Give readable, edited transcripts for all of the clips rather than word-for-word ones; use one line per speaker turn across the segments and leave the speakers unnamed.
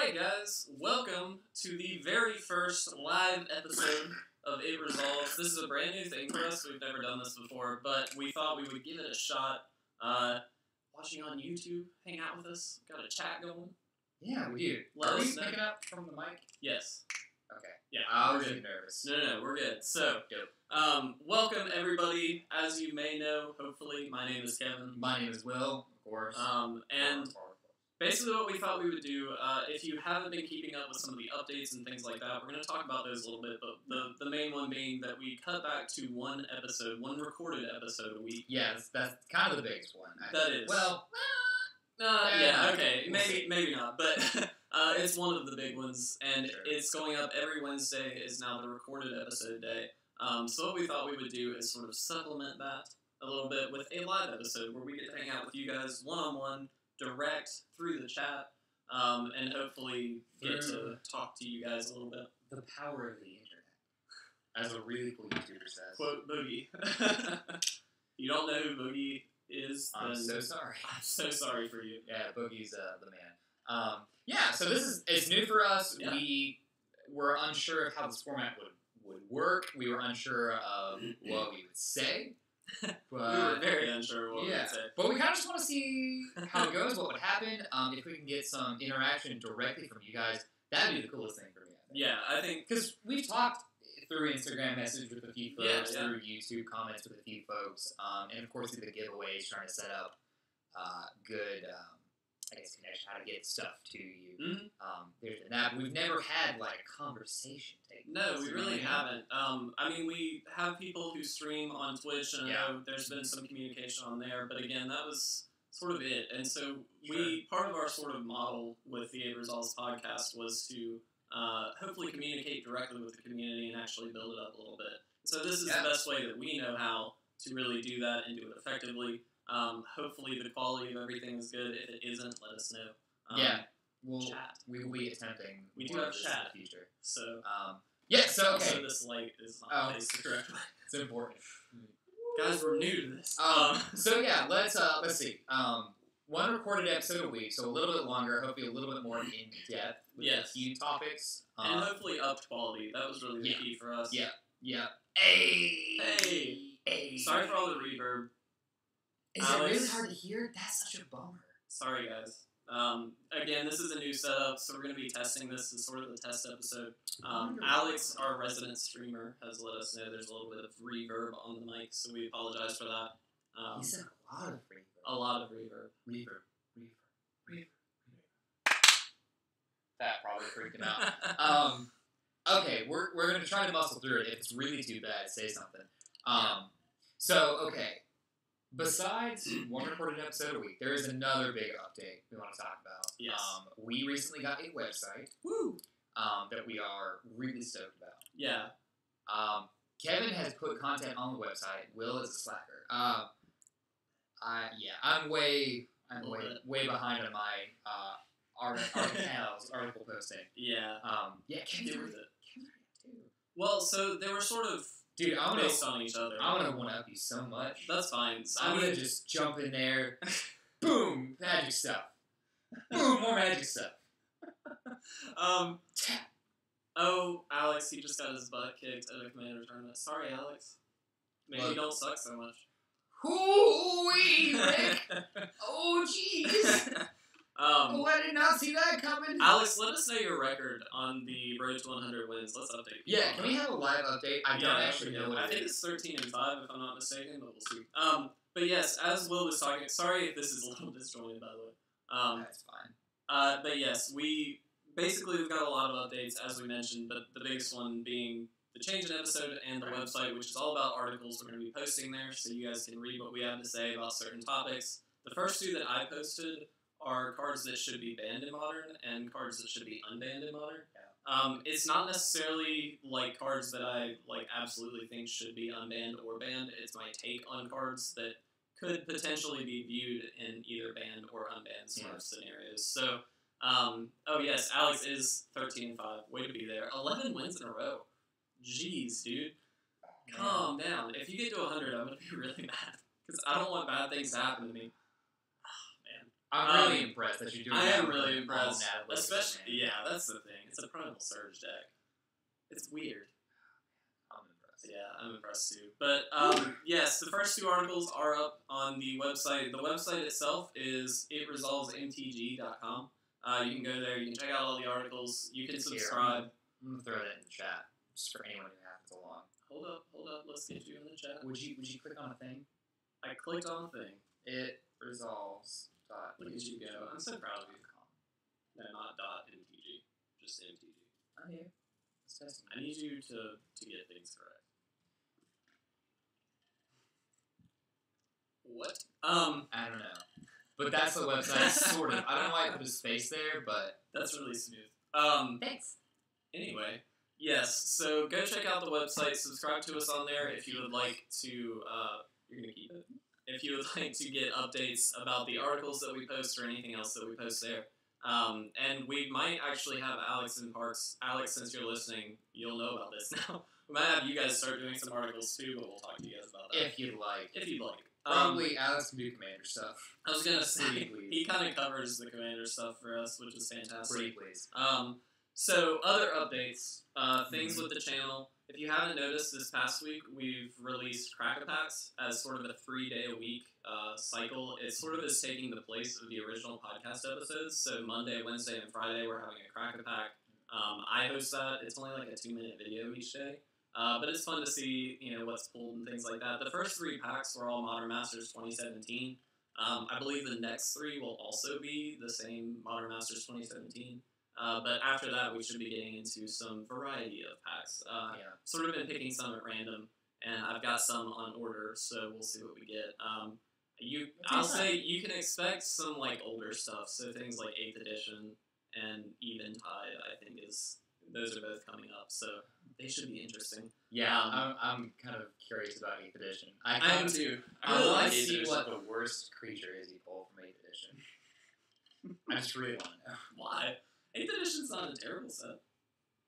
Alright guys, welcome to the very first live episode of It Resolves. This is a brand new thing for us, we've never done this before, but we thought we would give it a shot. Watching on YouTube, hang out with us, got a chat going.
Yeah, we do.
Let
Are we
us know.
picking up from the mic?
Yes.
Okay.
Yeah,
I
we're
was
good.
nervous.
No, we're good. So, welcome everybody. As you may know, hopefully, my name is Kevin.
My name is Will, of course.
And basically what we thought we would do, if you haven't been keeping up with some of the updates and things like that, we're going to talk about those a little bit, but the main one being that we cut back to one recorded episode a week.
Yeah, that's kind of the biggest one.
That is.
Well,
yeah, okay,
we'll see.
maybe not, but it's one of the big ones, and it's going up every Wednesday is now the recorded episode day. So what we thought we would do is sort of supplement that a little bit with a live episode where we get to hang out with you guys one-on-one, direct, through the chat, and hopefully get to talk to you guys a little bit.
The power of the internet, as a really cool YouTuber says.
Quote Boogie. You don't know who Boogie is?
I'm so sorry.
I'm so sorry for you.
Yeah, Boogie's the man. Yeah, so it's new for us.
Yeah.
We were unsure of how this format would work. We were unsure of what we would say. But
We were very unsure of what we would say.
But we kind of just want to see how it goes, what would happen. If we can get some interaction directly from you guys, that'd be the coolest thing for me, I think.
Yeah, I think...
Because we've talked through Instagram message with a few folks,
Yeah.
through YouTube comments with a few folks, and of course through the giveaways, trying to set up good, connection, how to get stuff to you.
Mm-hmm.
There's been that, but we've never had, like, a conversation take
No,
place,
we
you know
really
what I mean?
haven't. I mean, we have people who stream on Twitch, and I know there's been some communication on there, but again, that was sort of it. And so part of our sort of model with the It Resolves podcast was to hopefully communicate directly with the community and actually build it up a little bit. So this is the best way that we know how to really do that and do it effectively. Hopefully the quality of everything is good. If it isn't, let us know.
We will be attempting.
We do
more
have
of this
chat.
in the future.
So,
so okay.
so this light is not placed correctly.
It's important.
Guys, we're new to this.
So yeah, let's see. One recorded episode a week, so a little bit longer, hopefully a little bit more in depth with a few topics.
And hopefully upped quality. That was really the key for us.
Yeah. Hey.
Sorry for all the reverb.
Is it really hard to hear? That's such a bummer.
Sorry, guys. Again, this is a new setup, so we're going to be testing this as sort of the test episode. Alex, our resident streamer, has let us know there's a little bit of reverb on the mic, so we apologize for that.
He said a lot of reverb.
A lot of reverb.
Reverb. That probably freaked him out. Okay, we're going to try to muscle through it. If it's really too bad, say something. Okay. Besides one recorded episode a week, there is another big update we want to talk about.
Yes.
We recently got a website. That we are really stoked about.
Yeah.
Kevin has put content on the website. Will is a slacker. I'm way behind on my article posting.
Yeah.
Kevin's
Deal with
already
it.
too.
Well, so they were sort of based on each other.
I'm gonna one up you so much.
That's fine.
I'm gonna just jump in there. Boom, magic stuff. Boom, more magic stuff.
Oh, Alex, he just got his butt kicked at a Commander tournament. Sorry, Alex. Maybe you don't suck so much.
Hoo-wee, Rick! Oh, jeez! Oh, I did not see that coming.
Alex, let us know your record on the Road to 100 wins. Let's update.
Yeah, can we have a live update? I don't actually know what it is.
I think it's 13-5 if I'm not mistaken, but we'll see. But yes, as Will was talking, sorry if this is a little disjointed, by the way.
That's fine.
But yes, we've got a lot of updates, as we mentioned, but the biggest one being the change in episode and the website, which is all about articles we're going to be posting there, so you guys can read what we have to say about certain topics. The first two that I posted are cards that should be banned in Modern and cards that should be unbanned in Modern. It's not necessarily like cards that I absolutely think should be unbanned or banned. It's my take on cards that could potentially be viewed in either banned or unbanned sort of scenarios. So, yes, Alex is 13-5. Way to be there. 11 wins in a row. Jeez, dude. Calm down. If you get to 100, I'm going to be really mad. Because I don't want bad things to happen to me.
I'm really impressed that you're doing
I
that.
am really
with
impressed.
all Natalie,
Especially,
man.
yeah, that's the thing. It's a Primal Surge deck. It's weird.
I'm impressed.
Yeah, I'm impressed too. But yes, the first 2 articles are up on the website. The website itself is itresolvesmtg.com. You can go there. You can check out all the articles. You can subscribe.
I'm gonna throw that in the chat just for anyone who happens along.
Hold up. Let's get you in the chat.
Would you click on a thing?
I clicked on the thing.
It resolves.
Look at you go. I'm so proud of you. No, not .mtg. Just mtg.
I'm here. Let's test
I need you to get things correct. What?
I don't know. But that's the website, sort of. I don't know why I put a space there, but...
That's really smooth.
Thanks.
Anyway, yes, so go check out the website, subscribe to us on there if you would like to, you're going to keep it? If you would like to get updates about the articles that we post or anything else that we post there. And we might actually have Alex in parts. Alex, since you're listening, you'll know about this now. We might have you guys start doing some articles too, but we'll talk to you guys about that.
If you'd like.
If you'd like.
Probably Alex can do Commander stuff.
I was going to say,
Pretty please.
he kind of covers the Commander stuff for us, which is fantastic.
Pretty please.
So, other updates, things with the channel. If you haven't noticed, this past week we've released Crack-A-Packs as sort of a 3-day-a-week cycle. It sort of is taking the place of the original podcast episodes. So Monday, Wednesday, and Friday we're having a Crack-A-Pack. I host that. It's only like a 2-minute video each day. But it's fun to see, what's pulled and things like that. The first 3 packs were all Modern Masters 2017. I believe the next 3 will also be the same Modern Masters 2017. But after that, we should be getting into some variety of packs. Sort of been picking some at random, and I've got some on order, so we'll see what we get. I'll say you can expect some like older stuff, so things like 8th edition and Eventide, I think those are both coming up, so they should be interesting.
Yeah, I'm kind of curious about 8th edition.
I am too.
I
really
want
like
to
8th
see
edition.
what the worst creature is he pulled from 8th edition. I just really want to know.
Why? 8th edition's not a terrible set.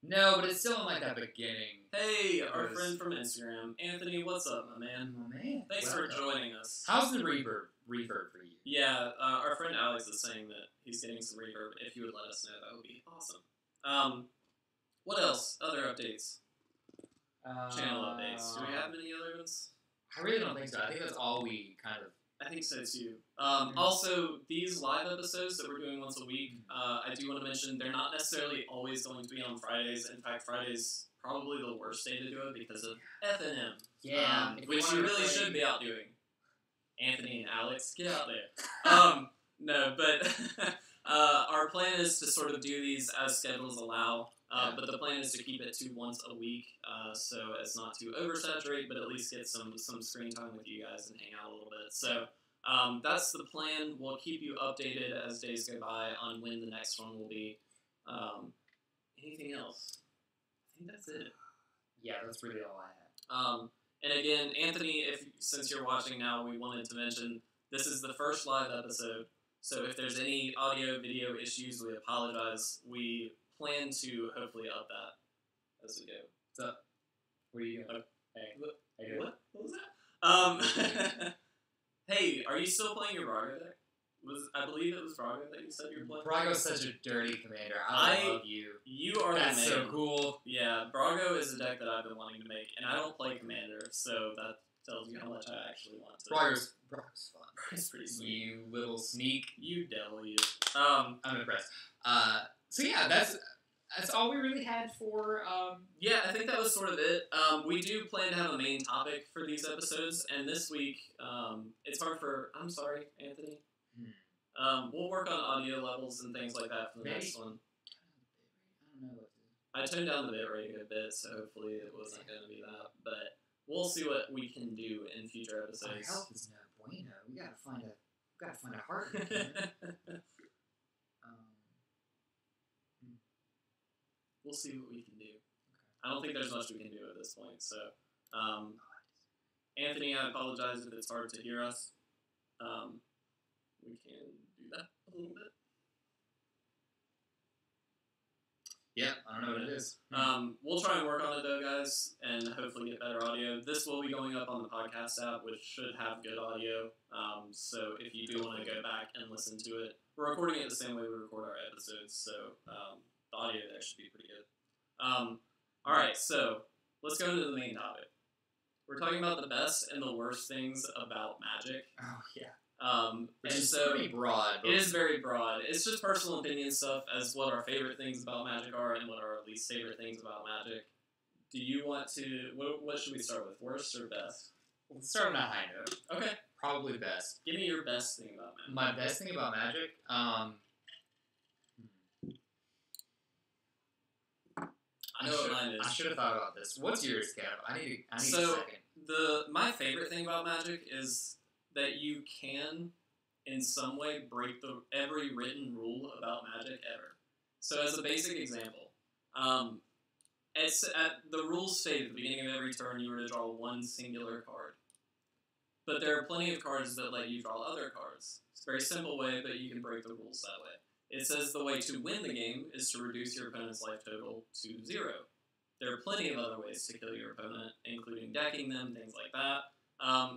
No, but it's still in like that beginning.
Hey, our
Because-
friend from Instagram, Anthony, what's up, my man?
Oh man.
Thanks for joining us.
How's the reverb for you?
Yeah, our friend Alex is saying that he's getting some reverb. If you would let us know, that would be awesome. What else? Other updates? Channel updates. Do we have any other ones?
I really don't think so. I think that's all we kind of...
I think so too. Also, these live episodes that we're doing once a week, I do want to mention they're not necessarily always going to be on Fridays. In fact, Friday's probably the worst day to do it because of FNM.
Yeah. If we
Which
wanted
you
to
really
play-
should be out doing. Anthony and Alex, get out there. No, but our plan is to sort of do these as schedules allow. But the plan is to keep it to once a week, so as not to oversaturate, but at least get some screen time with you guys and hang out a little bit. So that's the plan. We'll keep you updated as days go by on when the next one will be. Anything else? I think that's it.
Yeah, that's really all I had.
And again, Anthony, since you're watching now, we wanted to mention this is the first live episode. So if there's any audio, video issues, we apologize. We plan to hopefully up that as we go.
What's up? What are you doing? Hey.
What was that? Hey, are you still playing your Brago deck? I believe it was Brago that you said you were playing?
Brago's such a dirty commander. I love you.
You are
That's
the man.
so cool.
Yeah, Brago is a deck that I've been wanting to make, and I don't play Commander, so that tells you how much I actually want to.
Brago's fun.
It's pretty sweet.
You little sneak.
You devil, you.
I'm impressed. So yeah, that's all we really had for.
Yeah, I think that was sort of it. We do plan to have a main topic for these episodes, and this week, it's hard for. I'm sorry, Anthony. We'll work on audio levels and things like that for the next one.
I don't know what to do.
I toned down the bitrate a bit, so hopefully it wasn't going to be that. But we'll see what we can do in future
Our
episodes.
health is no bueno. We gotta find a heart.
We'll see what we can do. I don't think there's much we can do at this point. So, Anthony, I apologize if it's hard to hear us. We can do that a little bit.
Yeah, I don't know what it is.
We'll try and work on it though, guys, and hopefully get better audio. This will be going up on the podcast app, which should have good audio. So if you do want to go back and listen to it, we're recording it the same way we record our episodes, so the audio there should be pretty good. All right, so let's go into the main topic. We're talking about the best and the worst things about Magic.
Oh, yeah.
And
is
so
pretty broad.
it is very broad. It's just personal opinion stuff as what our favorite things about Magic are and what our least favorite things about Magic. Do you want to... What should we start with? Worst or best?
Let's start on a high note.
Okay.
Probably best.
Give me your best thing about Magic.
My best thing about Magic?
I know what mine is.
I should have thought about this. What's yours, Kev? I need a
So,
second.
my favorite thing about Magic is that you can, in some way, break every written rule about Magic ever. So, as a basic example, the rules state at the beginning of every turn you were to draw one singular card. But there are plenty of cards that let you draw other cards. It's a very simple way, but you can break the rules that way. It says the way to win the game is to reduce your opponent's life total to 0. There are plenty of other ways to kill your opponent, including decking them, things like that.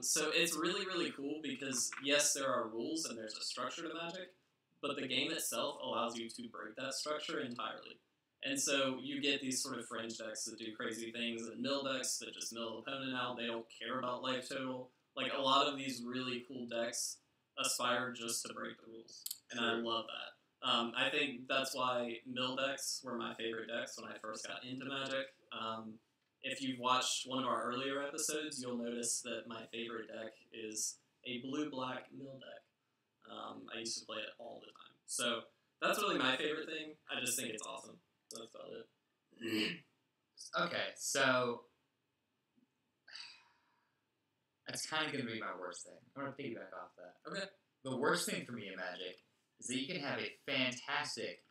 So it's really, really cool because, yes, there are rules and there's a structure to Magic, but the game itself allows you to break that structure entirely. And so you get these sort of fringe decks that do crazy things, and mill decks that just mill the opponent out. They don't care about life total. Like, a lot of these really cool decks aspire just to break the rules, and I love that. I think that's why mill decks were my favorite decks when I first got into Magic. If you've watched one of our earlier episodes, you'll notice that my favorite deck is a blue-black mill deck. I used to play it all the time. So that's really my favorite thing. I just think it's awesome. That's about it.
Okay, so that's kind of going to be my worst thing. I'm going to piggyback off that.
Okay.
The worst thing for me in Magic is that you can have a fantastic,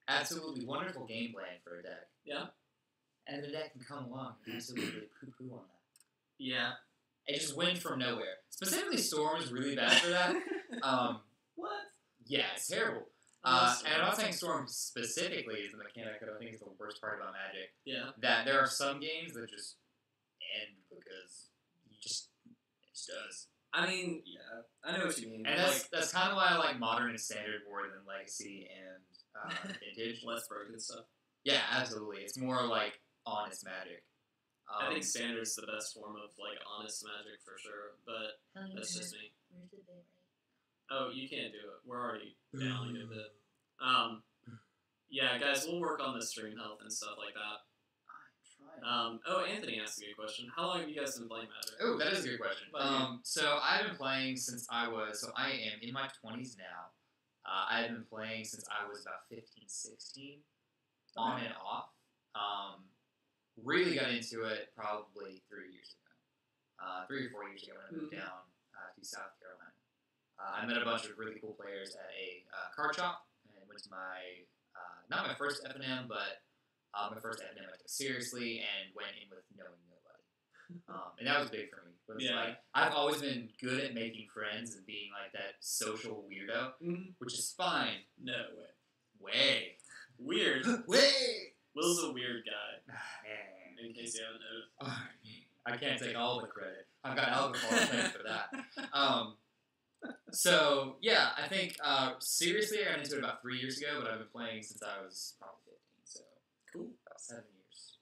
absolutely wonderful game plan for a deck.
Yeah.
And the deck can come along and absolutely poo-poo on that.
Yeah.
It just went from nowhere. Specifically, Storm is really bad for that.
What?
Yeah, it's terrible. And I'm not saying Storm specifically is the mechanic that I think is the worst part about Magic.
Yeah.
That there are some games that just end because it just does.
I mean, yeah, I know what you mean.
And that's kind of why I like Modern and Standard more than Legacy and Vintage.
Less broken stuff.
Yeah, absolutely. It's more like honest Magic.
I think Standard's the best form of like honest Magic for sure, but that's just me.
Where's the bit?
Oh, you can't do it. We're already down a good bit. Yeah, guys, we'll work on the stream health and stuff like that. Anthony asked a good question. How long have you guys been playing Magic?
Oh, that is a good question. So I've been playing since I am in my 20s now. I've been playing since I was about 15, 16, on and off. Really got into it probably 3 years ago. 3 or 4 years ago when I moved down to South Carolina. I met a bunch of really cool players at a card shop and went to my, not my first FNM, but my first FNM I took seriously and went in with knowing nobody. And that was big for me. It was like, I've always been good at making friends and being like that social weirdo, which is fine.
No way.
Way.
Weird.
Way.
Will's a weird guy. In case you haven't noticed.
I can't take all the credit. I've got alcohol to thank for that. So, yeah, I think, seriously, I got into it about 3 years ago, but I've been playing since I was probably 15, so.
Cool.
About 7 years.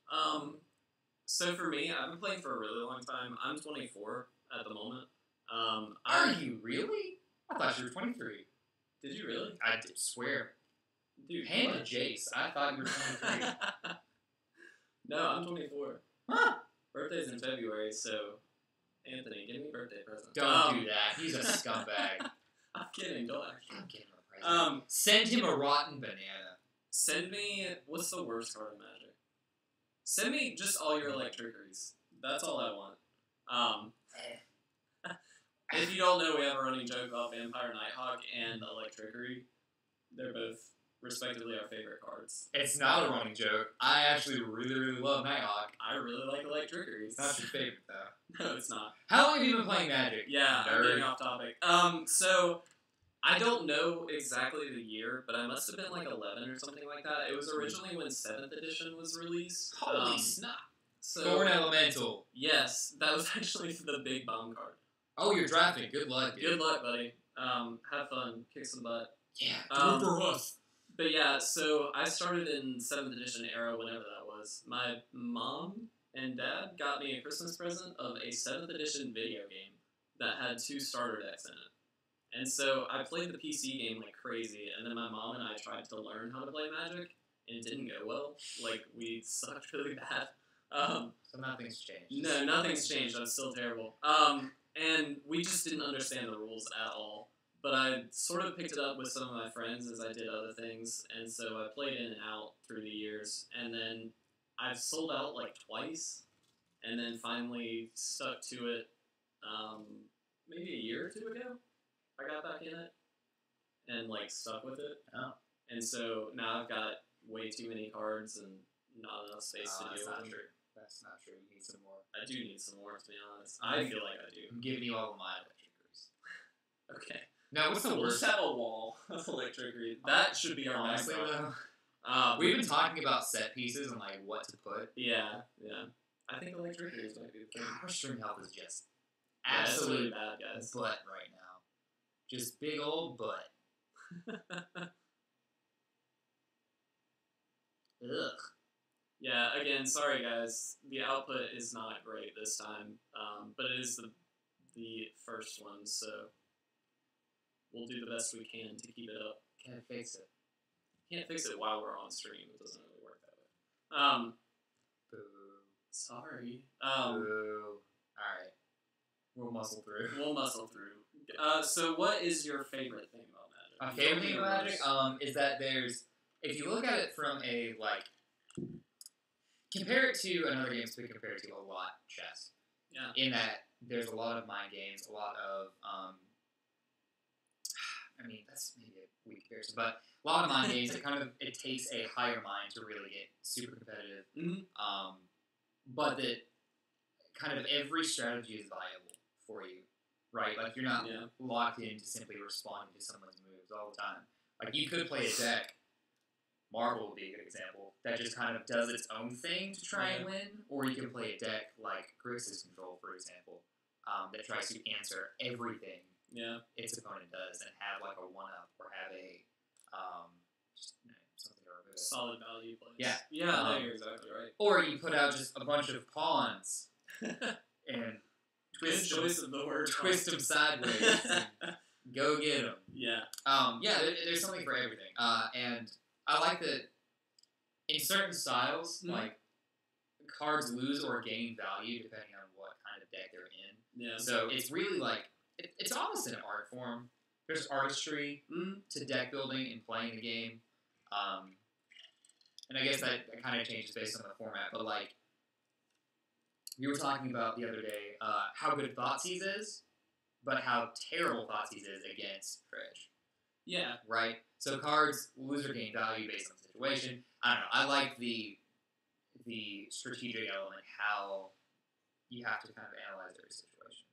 So for me, I've been playing for a really long time. I'm 24 at the moment.
Are you really? I thought you were 23.
Did you really?
I did swear.
Dude,
Hand to Jace. I thought you were 23.
No, I'm 24.
Huh?
Birthday's in February, so Anthony, give me a birthday present.
Don't do that. He's a scumbag.
I'm kidding. Don't actually.
Give him a present. Send him a rotten banana.
Send me. What's the worst card in Magic? Send me just all your electricities. That's all I want. If you don't know, we have a running joke about Vampire Nighthawk and Electricity. They're both, respectively, our favorite cards.
It's not a running joke. I actually really, really love Nighthawk.
I really like Electricity.
It's not your favorite, though.
No, it's not.
How long have you been playing Magic?
Yeah,
Nerd.
I'm getting off topic. So, I don't know exactly the year, but I must have been like 11 or something like that. It was originally when 7th edition was released.
Holy snap!
So,
Thorn Elemental.
Yes, that was actually the big bomb card.
Oh, you're drafting. Good luck, dude.
Good luck, buddy. Have fun. Kick some butt.
Yeah,
do
it for us.
But yeah, so I started in 7th edition era, whenever that was. My mom and dad got me a Christmas present of a 7th edition video game that had 2 starter decks in it. And so I played the PC game like crazy, and then my mom and I tried to learn how to play Magic, and it didn't go well. Like, we sucked really bad.
So nothing's changed.
No, nothing's changed. I'm still terrible. And we just didn't understand the rules at all. But I sort of picked it up with some of my friends as I did other things, and so I played in and out through the years, and then I've sold out like twice, and then finally stuck to it maybe a year or 2 ago. I got back in it and like stuck with it.
Oh.
And so now I've got way too many cards and not enough space to deal with them.
True. That's not true. You need some more.
I do need some more, to be honest. I feel like I do.
I'm giving you all of my electricers.
Okay.
Now, what's the
We'll
worst?
just have a wall of electricity. That should be our
Honestly,
background.
though, we've been talking about set pieces and like what to put.
Yeah. I think electricators might be the thing.
Our string health is just
Yeah, it's
absolute
really bad, guys.
butt right now. Just big old butt. Ugh.
Yeah, again, sorry guys. The output is not great this time, but it is the first one, so we'll do the best we can to keep it up.
Can't fix it.
Can't fix it while we're on stream. It doesn't really work that way.
Boo.
Sorry.
Boo. Alright. We'll muscle through.
We'll muscle through. So what is your favorite thing about Magic?
My favorite thing about Magic is that there's, if you look at it from a, like, compare it to another game we compare it to a lot, chess.
Yeah.
In that there's a lot of mind games, a lot of, I mean, that's maybe a weak comparison, but a lot of mind games, it takes a higher mind to really get super competitive.
Mm-hmm.
But that kind of every strategy is viable for you, right? Like, you're not locked into simply responding to someone's moves all the time. Like, you could play a deck, Marvel would be a good example, that just kind of does its own thing to try and win, or you can play a deck like Grixis Control, for example, that tries to answer everything its opponent does and have like a one-up or have a something to remove it.
Solid value plays.
Yeah.
Yeah, no, you're exactly right.
Or you put out just a bunch of pawns and twist them sideways and go get them.
Yeah.
There's something for everything. And I like that in certain styles, like, cards lose or gain value depending on what kind of deck they're in.
Yeah.
So it's really like, it's almost an art form. There's artistry to deck building and playing the game. And I guess that kind of changes based on the format. But, like, we were talking about the other day how good Thoughtseize is, but how terrible Thoughtseize is against Dredge.
Yeah.
Right? So cards lose or gain value based on the situation. I don't know. I like the strategic element, how you have to kind of analyze every situation.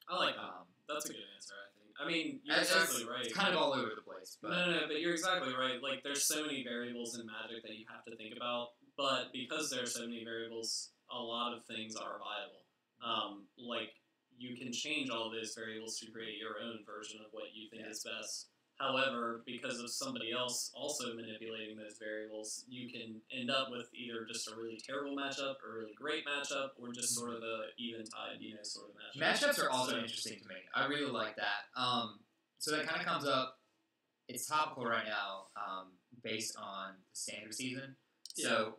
I like that. That's a good answer, I think. I mean, you're exactly right.
It's kind of all over the place. But
No, but you're exactly right. Like, there's so many variables in Magic that you have to think about, but because there are so many variables, a lot of things are viable. Like, you can change all of those variables to create your own version of what you think is best. However, because of somebody else also manipulating those variables, you can end up with either just a really terrible matchup, or a really great matchup, or just sort of a eventide, sort of matchup.
Matchups are also interesting to me. I really like that. So that kind of comes up. It's topical right now, based on the standard season. So,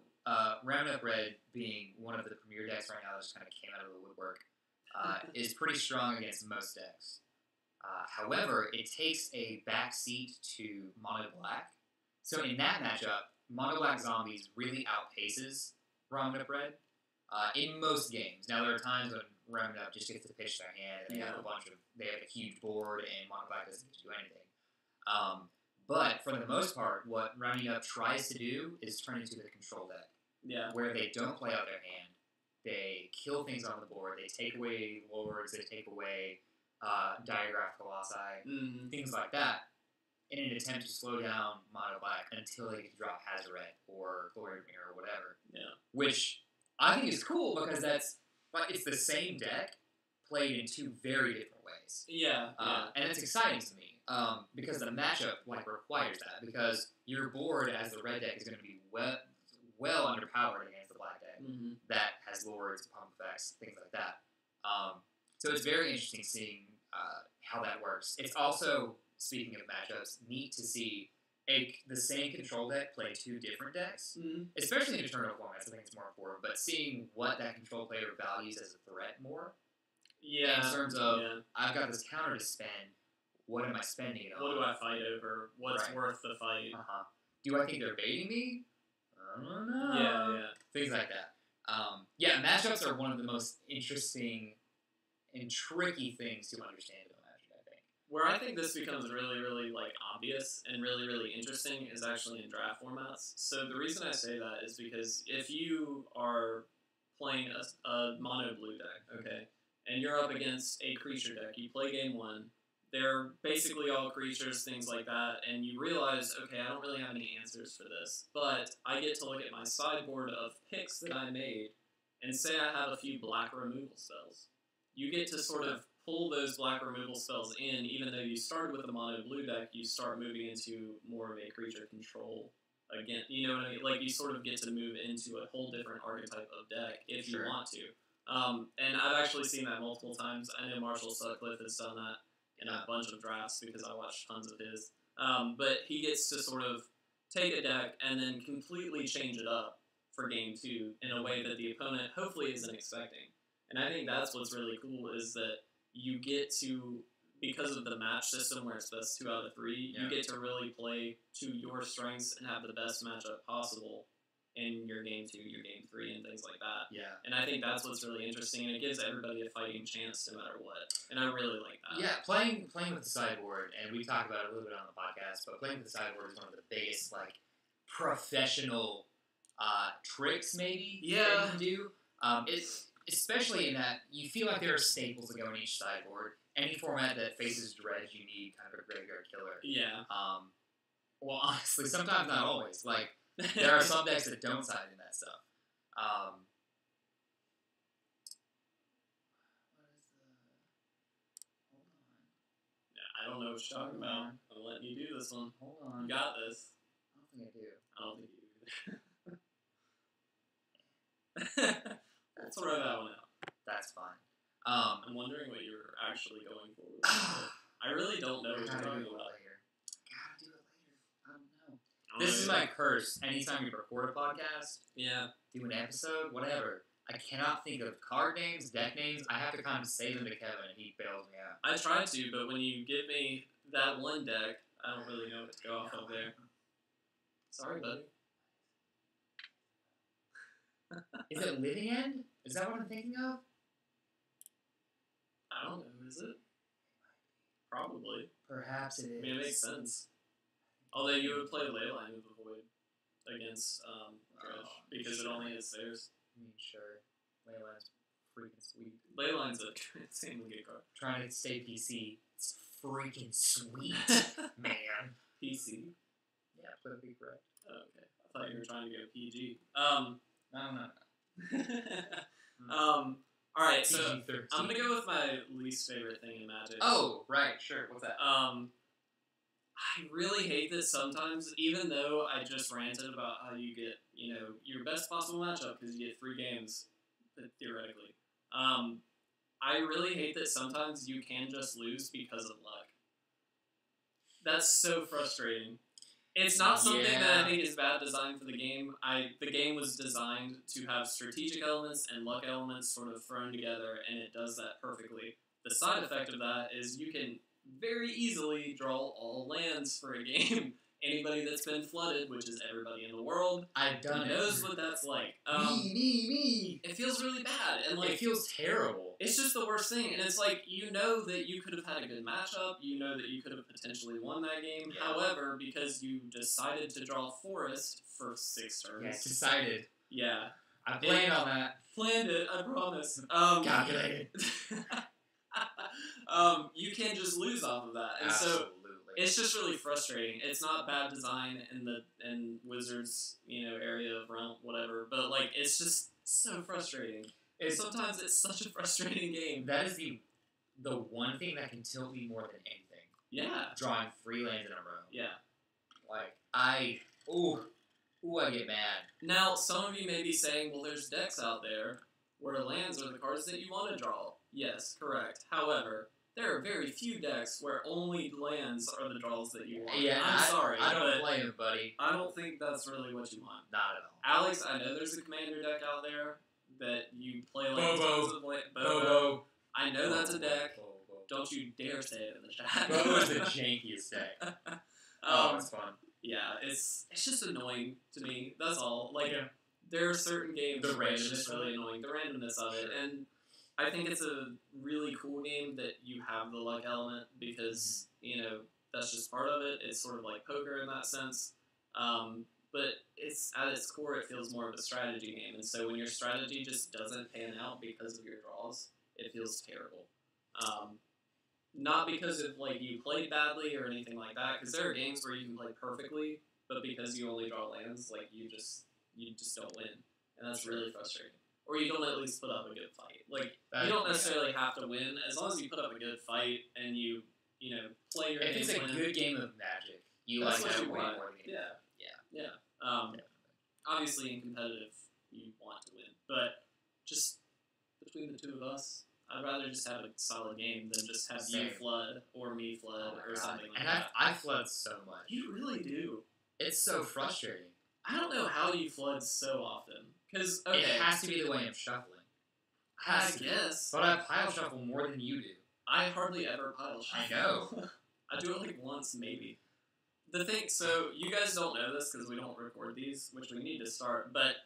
Round Up Red being one of the premier decks right now that just kind of came out of the woodwork, is pretty strong against most decks. However, it takes a backseat to Mono Black. So in that matchup, Mono Black Zombies really outpaces Roundup Red in most games. Now, there are times when Roundup just gets to pitch their hand, and they have a huge board, and Mono Black doesn't get to do anything. But for the most part, what Rounding Up tries to do is turn into the control deck.
Yeah.
Where they don't play out their hand. They kill things on the board. They take away lords. They take away Diagraph Colossi, things like that. in an attempt to slow down Mono Black until they can drop Hazoret or Glory Mirror or whatever.
Yeah.
Which I think is cool because it's the same deck played in two very different ways.
Yeah.
And it's exciting to me because the matchup requires that because your board as the red deck is going to be well underpowered against the black deck that has lords, pump effects, things like that. So it's very interesting seeing how that works. It's also, speaking of matchups, neat to see the same control deck play two different decks, especially in eternal formats. I think it's more important. But seeing what that control player values as a threat more, in terms of I've got this counter to spend. What am I spending it on?
What do I fight over? What's worth the fight?
Do I think they're baiting me? I don't know.
Yeah.
Things like that. Matchups are one of the most interesting and tricky things to understand about Magic, I think.
Where I think this becomes really, really obvious and really, really interesting is actually in draft formats. So the reason I say that is because if you are playing a mono blue deck, okay, and you're up against a creature deck, you play game one, they're basically all creatures, things like that, and you realize, okay, I don't really have any answers for this, but I get to look at my sideboard of picks that I made and say I have a few black removal spells. You get to sort of pull those black removal spells in, even though you started with a mono blue deck, you start moving into more of a creature control again. You know what I mean? You sort of get to move into a whole different archetype of deck if you want to. And I've actually seen that multiple times. I know Marshall Sutcliffe has done that in a bunch of drafts because I watched tons of his. But he gets to sort of take a deck and then completely change it up for game two in a way that the opponent hopefully isn't expecting. And I think that's what's really cool is that you get to, because of the match system where it's best 2 out of 3, you get to really play to your strengths and have the best matchup possible in your game 2, your game 3, and things like that.
Yeah.
And I think that's what's really interesting, and it gives everybody a fighting chance no matter what. And I really like that.
Yeah, playing with the sideboard, and we talked about it a little bit on the podcast, but playing with the sideboard is one of the biggest, professional tricks maybe that you can do. It's especially in that you feel like there are staples that go in each sideboard. Any format that faces dredge, you need kind of a graveyard killer.
Yeah.
Well, honestly, sometimes not always. There are some decks that don't side in that stuff. What is Hold on.
Yeah, I don't know what you're talking about. I'm letting you do this one.
Hold on.
You got this.
I don't think I do.
I don't think you do. Let's throw that one out.
That's fine.
I'm wondering what you're actually going for. I really don't know what you're talking about.
Gotta do it later. I don't know. This is my curse. Anytime you record a podcast, do an episode, whatever, I cannot think of card names, deck names. I have to kind of say them to Kevin, and he bails me out.
I tried to, but when you give me that one deck, I don't really know what to go off of there. Sorry, buddy.
Is it Living End? Is that what I'm thinking of?
I don't know. Is it? Probably.
Perhaps it is.
I mean, it makes sense. Although you would play Leyline with the Void against Dredge because it only hits theirs.
I mean, sure. Leyline's freaking sweet.
Leyline's a insanely good card.
Trying to stay PC. It's freaking sweet, man.
PC?
Yeah, politically correct.
Oh, okay. I thought you were trying to go PG.
No.
Alright, so
PG-13.
I'm going to go with my least favorite thing in Magic.
Oh, right, sure. What's that?
I really hate this sometimes, even though I just ranted about how you get, your best possible matchup because you get 3 games, theoretically. I really hate that sometimes you can just lose because of luck. That's so frustrating. It's not something that I think is bad design for the game. The game was designed to have strategic elements and luck elements sort of thrown together, and it does that perfectly. The side effect of that is you can very easily draw all lands for a game. Anybody that's been flooded, which is everybody in the world,
I've done it.
knows what that's like.
Me.
It feels really bad, and
it feels terrible.
It's just the worst thing, and it's like you know that you could have had a good matchup, you know that you could have potentially won that game.
Yeah.
However, because you decided to draw Forest for 6 turns,
Yeah, decided.
Yeah,
I planned on that.
Planned it, I promise.
Calculated.
You can just lose off of that, and so.
Absolutely.
it's just really frustrating. It's not bad design in Wizards, area of realm, whatever, but like it's just so frustrating. Sometimes it's such a frustrating game.
That is the one thing that can tilt me more than anything.
Yeah.
Drawing 3 lands in a row.
Yeah.
Like I get mad.
Now, some of you may be saying, well, there's decks out there where lands are the cards that you want to draw. Yes, correct. However, there are very few decks where only lands are the draws that you want.
Yeah,
I'm sorry.
I don't blame it, buddy.
I don't think that's really what you want.
Not at all.
Alex, I know there's a commander deck out there that you play like
Bobo.
tons of
Bobo.
I know that's a deck.
Bobo.
Don't you dare say it in the chat.
Bobo is the jankiest deck. It's fun.
Yeah, it's just annoying to me. That's all. Like, there are certain games
The
where it's
randomness
just really annoying. The randomness of it, and I think it's a really cool game that you have the luck element because that's just part of it. It's sort of like poker in that sense. But it's at its core, it feels more of a strategy game, and so when your strategy just doesn't pan out because of your draws, it feels terrible. Not because of like you played badly or anything like that, because there are games where you can play perfectly, but because you only draw lands, like you just don't win, and that's really frustrating. Or you don't at least put up a good fight. Like you don't necessarily have to win as long as you put up a good fight and you play your.
If it's a
win.
good game of Magic, you
That's
like
what
that
you
way
want.
more than
Yeah. Obviously, in competitive, you want to win, but just between the two of us, I'd rather just have a solid game than just have you
Same.
flood or me flood or something like
and
that.
I flood so much.
You really do.
It's so frustrating.
I don't know how you flood so often. Because, okay.
It has to be the way I'm shuffling.
I guess.
But I pile shuffle more than you do.
I hardly ever pile shuffle.
I know.
I do it like once, maybe. The thing, so you guys don't know this because we don't record these, which we need to start, but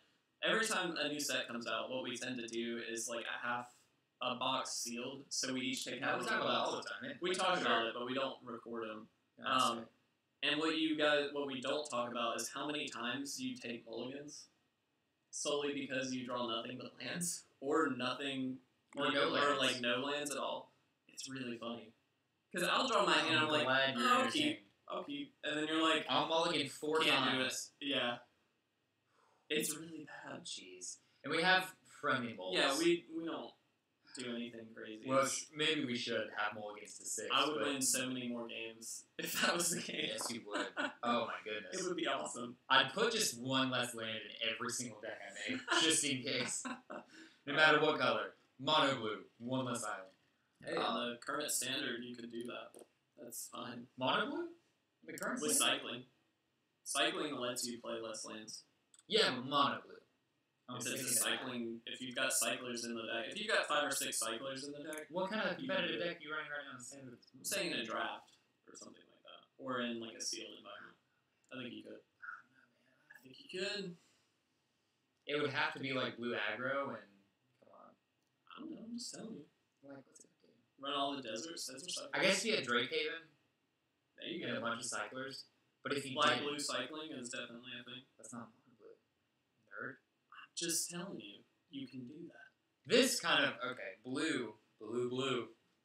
every time a new set comes out, what we tend to do is like a box sealed, so we each take out
We
a
talk about it
box.
all the time. Yeah.
We talk about it, but we don't record them. And what we don't talk about is how many times you take mulligans solely because you draw nothing but lands or nothing
Or no lands.
or like no lands at all. It's really funny because I'll draw my hand. I'm like,
glad you're
I'll
entertained.
keep, and then you're like,
I'll mulligan 4
can't do it.
times.
Yeah, it's really bad.
Jeez. And we have friendly bowls.
Yeah, we don't do anything crazy.
Well, maybe we should have mulligans to 6.
I would
but
win so many more games if that was the case.
Yes, you would. Oh my goodness.
It would be awesome.
I'd put just 1 less land in every single deck I make, just in case. No matter what color. Mono blue, 1 less island.
Hey, on the current standard, you could do that. That's fine.
Mono blue? The current
With
standard?
cycling. Cycling lets you play less lands.
Yeah, mono blue.
If you've got cyclers in the deck, if you've got 5 or 6 cyclers in the deck,
What kind of
You
competitive
can do it.
deck are you running right now in the standard?
I'm saying in a draft or something like that, or in like a sealed environment. I think you could. I think you could.
It would have to be like blue aggro and come on.
I don't know. I'm just telling you.
Like what's it do?
Run all the deserts. Cyclers.
I guess you had Drake Haven
There you
and a
go.
bunch of cyclers. But if you
Black
did,
blue cycling is definitely a thing.
that's not mono blue. Nerd.
I'm just telling you, you can do that.
This kind of blue.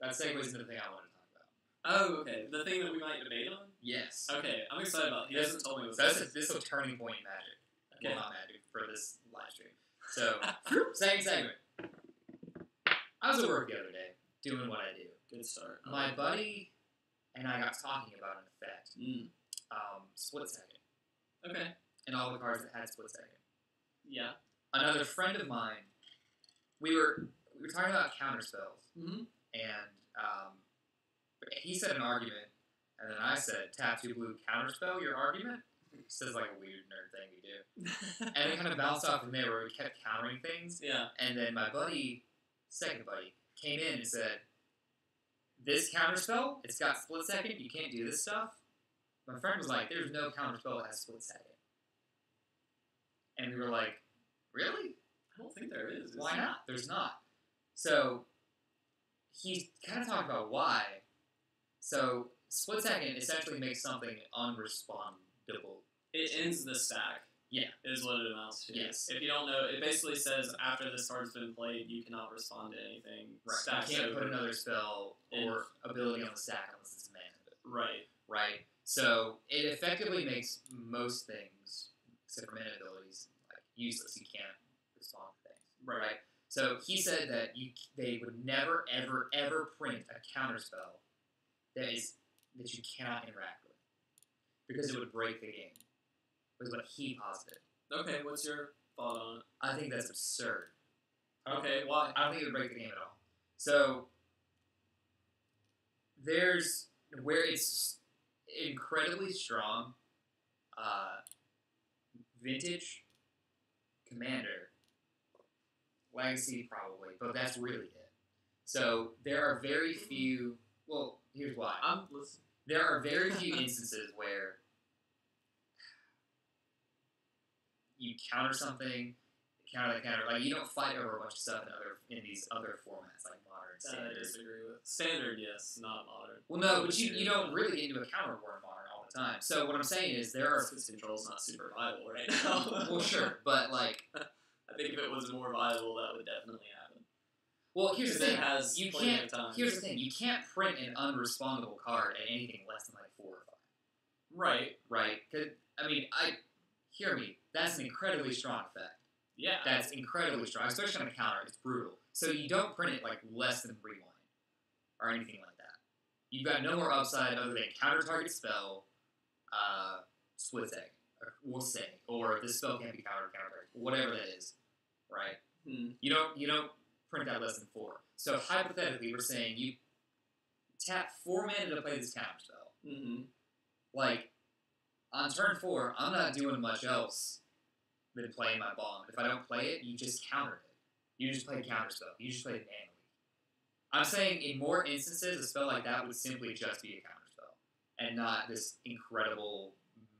That segues into the thing I want to talk about.
Oh, okay. The thing that we might debate on.
Yes.
Okay, I'm excited about it. He hasn't told me what
So
this is.
this is a turning point in Magic.
Okay.
Well, not Magic for this live stream. So second segment. I was at work the other day doing what I do.
Good start.
My buddy and I got talking about an effect, split second,
Okay.
and all the cards that had split second.
Yeah.
Another friend of mine, we were talking about counter spells,
Mm-hmm.
and he said an argument, and then I said, tap 2 blue, counter spell your argument. This is like a weird nerd thing we do. And it kind of bounced off from there where we kept countering things,
Yeah.
and then my buddy, second buddy, came in and said, this counter spell, it's got split second, you can't do this stuff. My friend was like, there's no counter spell that has split second. And we were like, really?
I don't think there is.
Why not? There's not. So he kind of talked about why. So split second essentially makes something unrespondable.
It ends the stack.
Yeah.
Is what it amounts to.
Yes.
If you don't know, it basically says after this card's been played, you cannot respond to anything.
Right.
Stack's
You can't
over.
put another spell or ability on the stack unless it's mana.
Right.
right? So it effectively makes most things, except for mana abilities, like useless. You can't respond to things, right? So he said that they would never, ever, ever print a counterspell that you cannot interact with because it would break the game. Was what he posited.
Okay, what's your thought on it?
I think that's absurd.
Okay, why?
I don't think it would break the game at all. So there's where it's incredibly strong. Vintage, Commander, Legacy probably, but that's really it. So there are very few. Well, here's why.
I'm listening.
There are very few instances where you counter something, counter that counter. Like you don't fight over a bunch of stuff in these other formats like modern, standard.
I disagree with standard. Yes, not modern.
Well, no, but you don't really get into a counter war in modern all the time. So what I'm saying is there are
because control's not super viable right now.
well, sure, but like
I think if it was more viable, that would definitely happen.
Well, here's the thing.
You can't.
Here's the thing. You can't print an unrespondable card at anything less than like 4 or 5.
Right.
Right. Hear me. That's an incredibly strong effect.
Yeah.
That's incredibly strong, especially on a counter. It's brutal. So you don't print it like less than rewind or anything like that. You've got no more upside other than counter target spell, split second, or we'll say, or this spell can't be counter target, whatever that is. Right. You don't print out less than 4. So hypothetically, we're saying you tap 4 mana to play this counter spell.
Mm-hmm.
Like, on turn 4, I'm not doing much else than playing my bomb. If I don't play it, you just countered it. You just played counter spell. You just played it manually. I'm saying in more instances, a spell like that would simply just be a counter spell and not this incredible,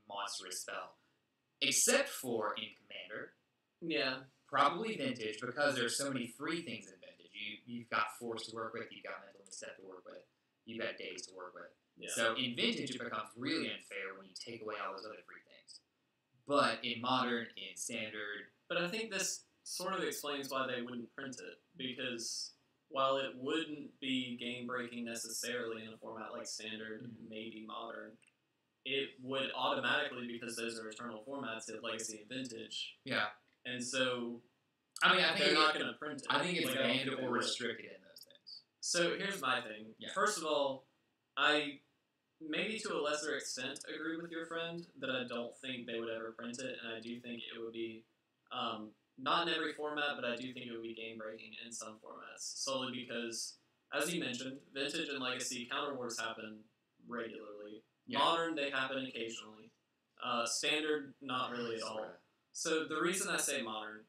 monstrous spell. Except for in Commander.
Yeah.
Probably Vintage, because there's so many free things in Vintage. You've got Force to work with, you've got Mental Misstep to work with, you've got Days to work with.
Yeah.
So in Vintage, it becomes really unfair when you take away all those other free things. But in Modern, in Standard...
But I think this sort of explains why they wouldn't print it, because while it wouldn't be game-breaking necessarily in a format like Standard, maybe Modern, it would automatically, because those are eternal formats, hit Legacy and Vintage.
Yeah.
And so,
I mean, I think
they're not going to print it.
I think it's
like,
banned or restricted in those things.
So here's my thing.
Yeah.
First of all, I maybe to a lesser extent agree with your friend that I don't think they would ever print it, and I do think it would be not in every format, but I do think it would be game breaking in some formats, solely because, as you mentioned, Vintage and Legacy counter wars happen regularly.
Yeah.
Modern, they happen occasionally. Standard, not really at all. So the reason I say Modern,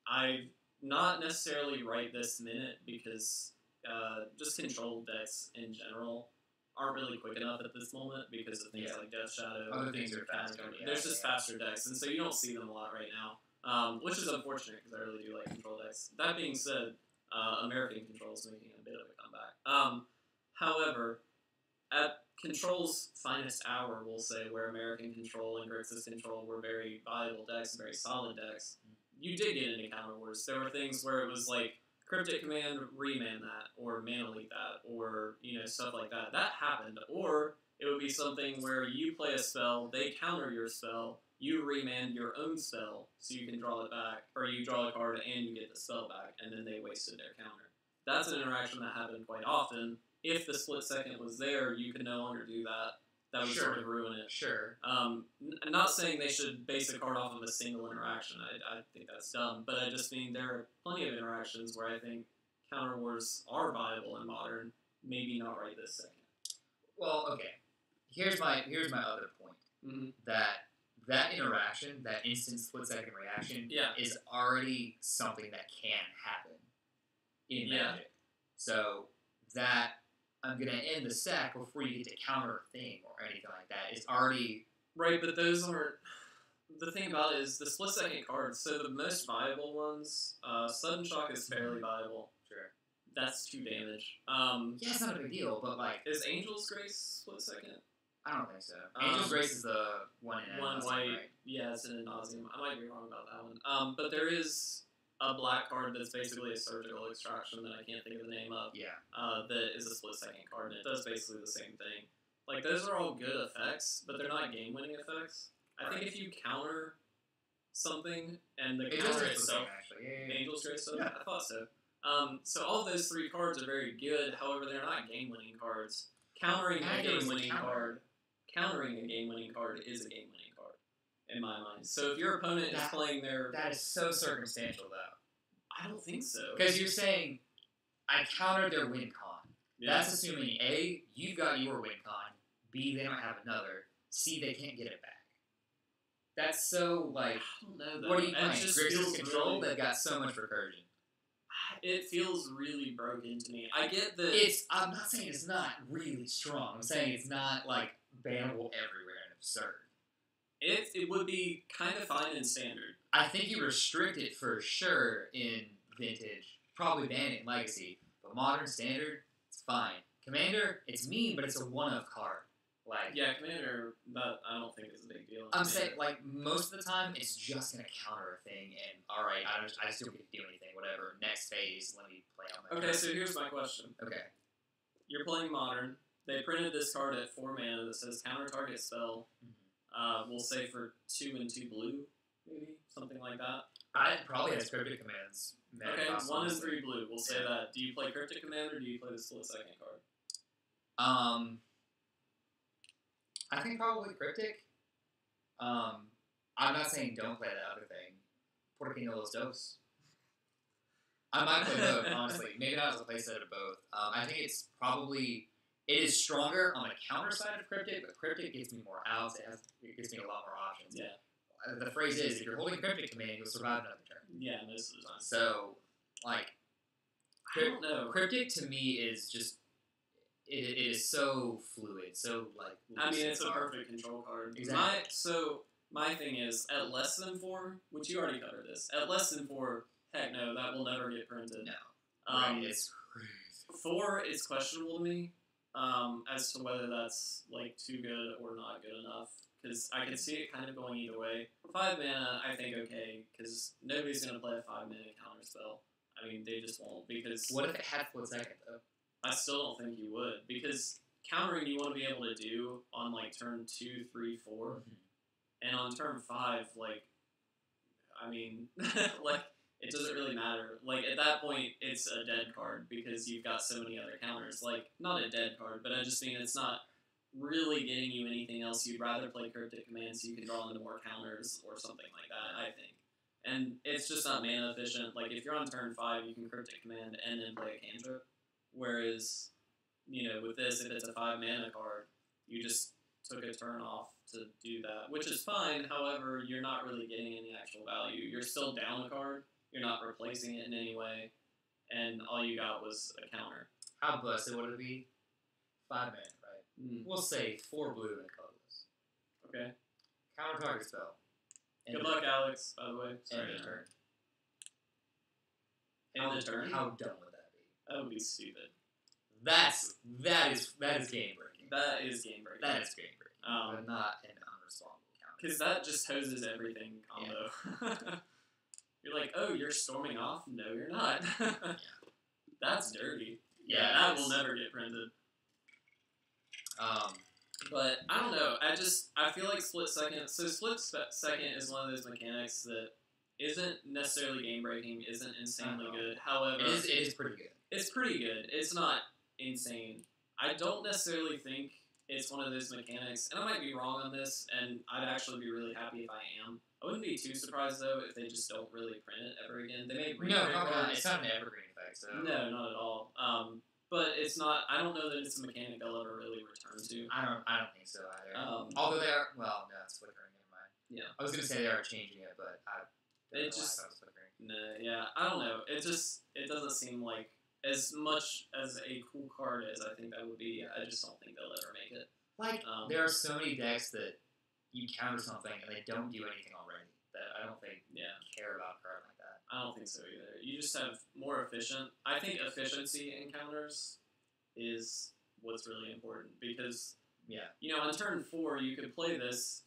I not necessarily right this minute because just control decks in general aren't really quick enough at this moment because of things like Death Shadow.
Other things are faster.
There's just faster decks, and so you don't see them a lot right now, which is unfortunate because I really do like control decks. That being said, American Control is making a bit of a comeback. However, at Control's finest hour, we'll say, where American Control and Grixis Control were very viable decks, very solid decks, you did get into counter wars. There were things where it was like Cryptic Command, reman that, or mana leak that, or stuff like that. That happened. Or it would be something where you play a spell, they counter your spell, you remand your own spell, so you can draw it back, or you draw a card and you get the spell back, and then they wasted their counter. That's an interaction that happened quite often. If the split second was there, you could no longer do that. That would sort of ruin it.
Sure.
I'm not saying they should base a card off of a single interaction. I think that's dumb. But I just mean there are plenty of interactions where I think counter wars are viable in Modern. Maybe not right this second.
Well, okay. Here's my other point.
Mm-hmm.
That interaction, that instant split second reaction, is already something that can happen in Magic. So that I'm going to end the stack before you get to counter a thing or anything like that. It's already...
Right, but those aren't... The thing about it is the split-second cards, so the most viable ones, Sudden Shock is fairly viable.
Sure.
That's 2 damage.
Yeah, it's not a big deal, but like...
Is Angel's Grace split-second?
I don't think so. Angel's Grace is the one in
one white, right? Yeah, it's an Ad Nauseam. I might be wrong about that one. But there is a black card that's basically a surgical extraction that I can't think of the name of.
Yeah.
That is a split-second card, and it does basically the same thing. like those are all good effects, but they're not game-winning effects. I think if you counter something and the counter itself,
actually.
Angel's Trace stuff,
Yeah.
I thought so. So all of those 3 cards are very good. However, they're not game-winning cards. Countering a game-winning card is a game-winning card in my mind. So if your opponent is playing their,
that is so circumstantial though.
I don't think so.
Because you're saying I countered their win con.
Yeah.
That's assuming A, you've got your win con. B, they don't have another. C, they can't get it back. That's so like.
I don't know. Though.
What are you playing?
It just
Grixis
feels
Control.
really,
They've got so much recursion.
it feels really broken to me. I get that.
I'm not saying it's not really strong. I'm saying it's not like bannable everywhere and absurd.
It would be kind of fine in standard.
I think you restrict it for sure in Vintage. Probably ban it in Legacy. But Modern Standard, it's fine. Commander, it's mean, but it's a one-of card. Like,
Yeah, Commander, that I don't think is a big deal.
I'm saying, like, most of the time, it's just going to counter a thing, and, alright, I still get to do anything, whatever. Next phase, let me play on my
Okay,
turn.
so here's my question.
Okay.
You're playing Modern. They printed this card at 4 mana that says counter target spell. We'll say for 2 and 2 blue, maybe? Something like that.
I probably has cryptic commands.
Okay, 1 and 3 blue. We'll say that. Do you play Cryptic Command or do you play the split second card?
I think probably Cryptic. I'm not saying don't play that other thing. Por qué no los dos? I might play both, honestly. Maybe not as a playset of both. I think it is stronger on the counter side of Cryptic, but Cryptic gives me more outs. It gives me a lot more options.
Yeah.
The phrase is, if you're holding Cryptic Command, you'll survive another turn.
Yeah, most of the time.
So, like,
I don't know.
Cryptic to me is just it is so fluid, so like.
I mean, it's a perfect control card.
Exactly.
My thing is, at less than 4, which you already covered this. At less than 4, heck no, that will never get printed.
No.
Right,
it's crazy.
4 is questionable to me, as to whether that's like too good or not good enough. Because I can see it kind of going either way. 5 mana, I think okay, because nobody's gonna play a 5 mana counter spell. I mean, they just won't. Because
What if it had split second though?
I still don't think you would, because countering you want to be able to do on like turn 2, 3, 4, and on turn 5, like, I mean, like, it doesn't really matter. Like, at that point, it's a dead card because you've got so many other counters. Like, not a dead card, but I just mean it's not really getting you anything else. You'd rather play Cryptic Command so you can draw into more counters or something like that, I think. And it's just not mana efficient. Like, if you're on turn 5, you can Cryptic Command and then play a cantrip. Whereas, you know, with this, if it's a 5 mana card, you just took a turn off to do that, which is fine. However, you're not really getting any actual value. You're still down a card. You're not replacing it in any way. And all you got was a counter.
How busted would it be? 5 mana, right? We'll say 4 blue and colorless.
Okay.
Counter target spell.
Good luck, Alex, by the way.
End of turn.
End of turn?
How dumb would that be?
That would be stupid.
That is game breaking.
That is game breaking.
That is game breaking. But not an unresponsible counter.
Because that just hoses everything combo. Yeah. You're like, oh, you're storming off? No, you're not.
Yeah.
That's dirty.
Yeah,
that will never get printed. But I don't know. I feel like split second. So split second is one of those mechanics that isn't necessarily game breaking, isn't insanely good. However,
it is pretty good.
It's pretty good. It's not insane. I don't necessarily think it's one of those mechanics, and I might be wrong on this, and I'd actually be really happy if I am. I wouldn't be too surprised though if they just don't really print it ever again. They may reprint it.
It's not an evergreen effect. So.
No, not at all. But it's not. I don't know that it's a mechanic they'll ever really return to.
I don't think so either. Although they are. Well, no, it's flickering. Never mind.
Yeah.
I was gonna say they are changing it, but
it just. No, yeah. I don't know. It doesn't seem like as much as a cool card as I think that would be. I just don't think they'll ever make it.
Like there are so many decks that you counter something and they don't do anything already that I don't think care about a card like that.
I don't think so either. You just have more efficient. I think efficiency in counters is what's really important because you know on turn 4 you could play this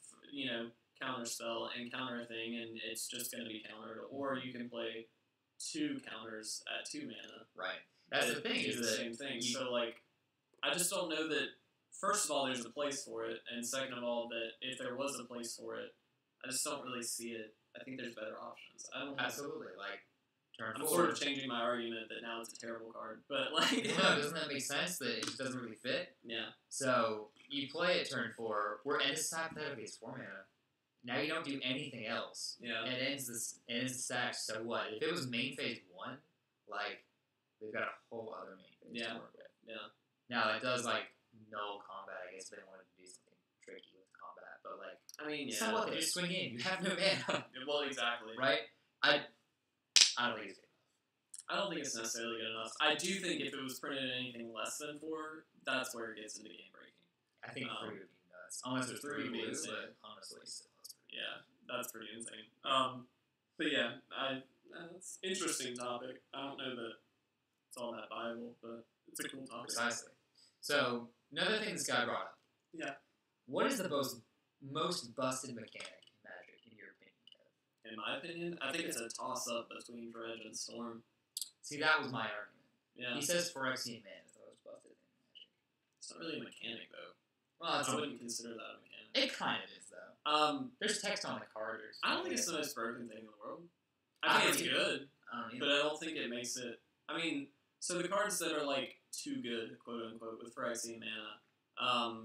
counter spell and counter a thing and it's just going to be countered, or you can play 2 counters at 2 mana.
Right. That's the thing.
Is the same thing. So like, I just don't know that first of all, there's a place for it, and second of all, that if there was a place for it, I just don't really see it. I think there's better options. I don't.
Absolutely, like turn
I'm
4.
sort of changing my argument that now it's a terrible card, but like,
No, doesn't that make sense that it just doesn't really fit?
yeah,
So you play it turn 4. And this is hypothetically it's 4 mana. Now you don't do anything else.
yeah,
It ends the stack. So what? If it was main phase 1, like they've got a whole other main phase
Yeah.
to work with.
yeah.
Now it does like null combat. I guess if they wanted to do something tricky with combat, but like
I mean, yeah.
so what? They just swing in. You have no mana,
Well, exactly.
right? I don't think it's good.
I don't think it's necessarily good enough. I do think if it was printed at anything less than 4, that's where it gets into game breaking.
I think 3 would be nuts. Unless there's 3
would be
blue,
insane.
but honestly, still that's pretty
Yeah, that's pretty insane. But yeah, it's an interesting topic. I don't know that it's all that viable, but it's a cool topic.
Precisely. So, another thing this guy brought up.
Yeah.
What is the most busted mechanic in Magic, in your opinion, Kev?
In my opinion, I think it's a toss-up between Dredge and Storm.
See, that was my argument.
Yeah.
He says Phyrexian Man is the most busted thing in Magic.
It's not really a mechanic, though.
Well,
I wouldn't consider that a mechanic.
it kind of is, though. There's text on the card.
I don't think it's the most broken thing in the world. I think it's good, but I don't think it makes it... I mean, so the cards that are, like, too good, quote-unquote, with Phyrexian Mana,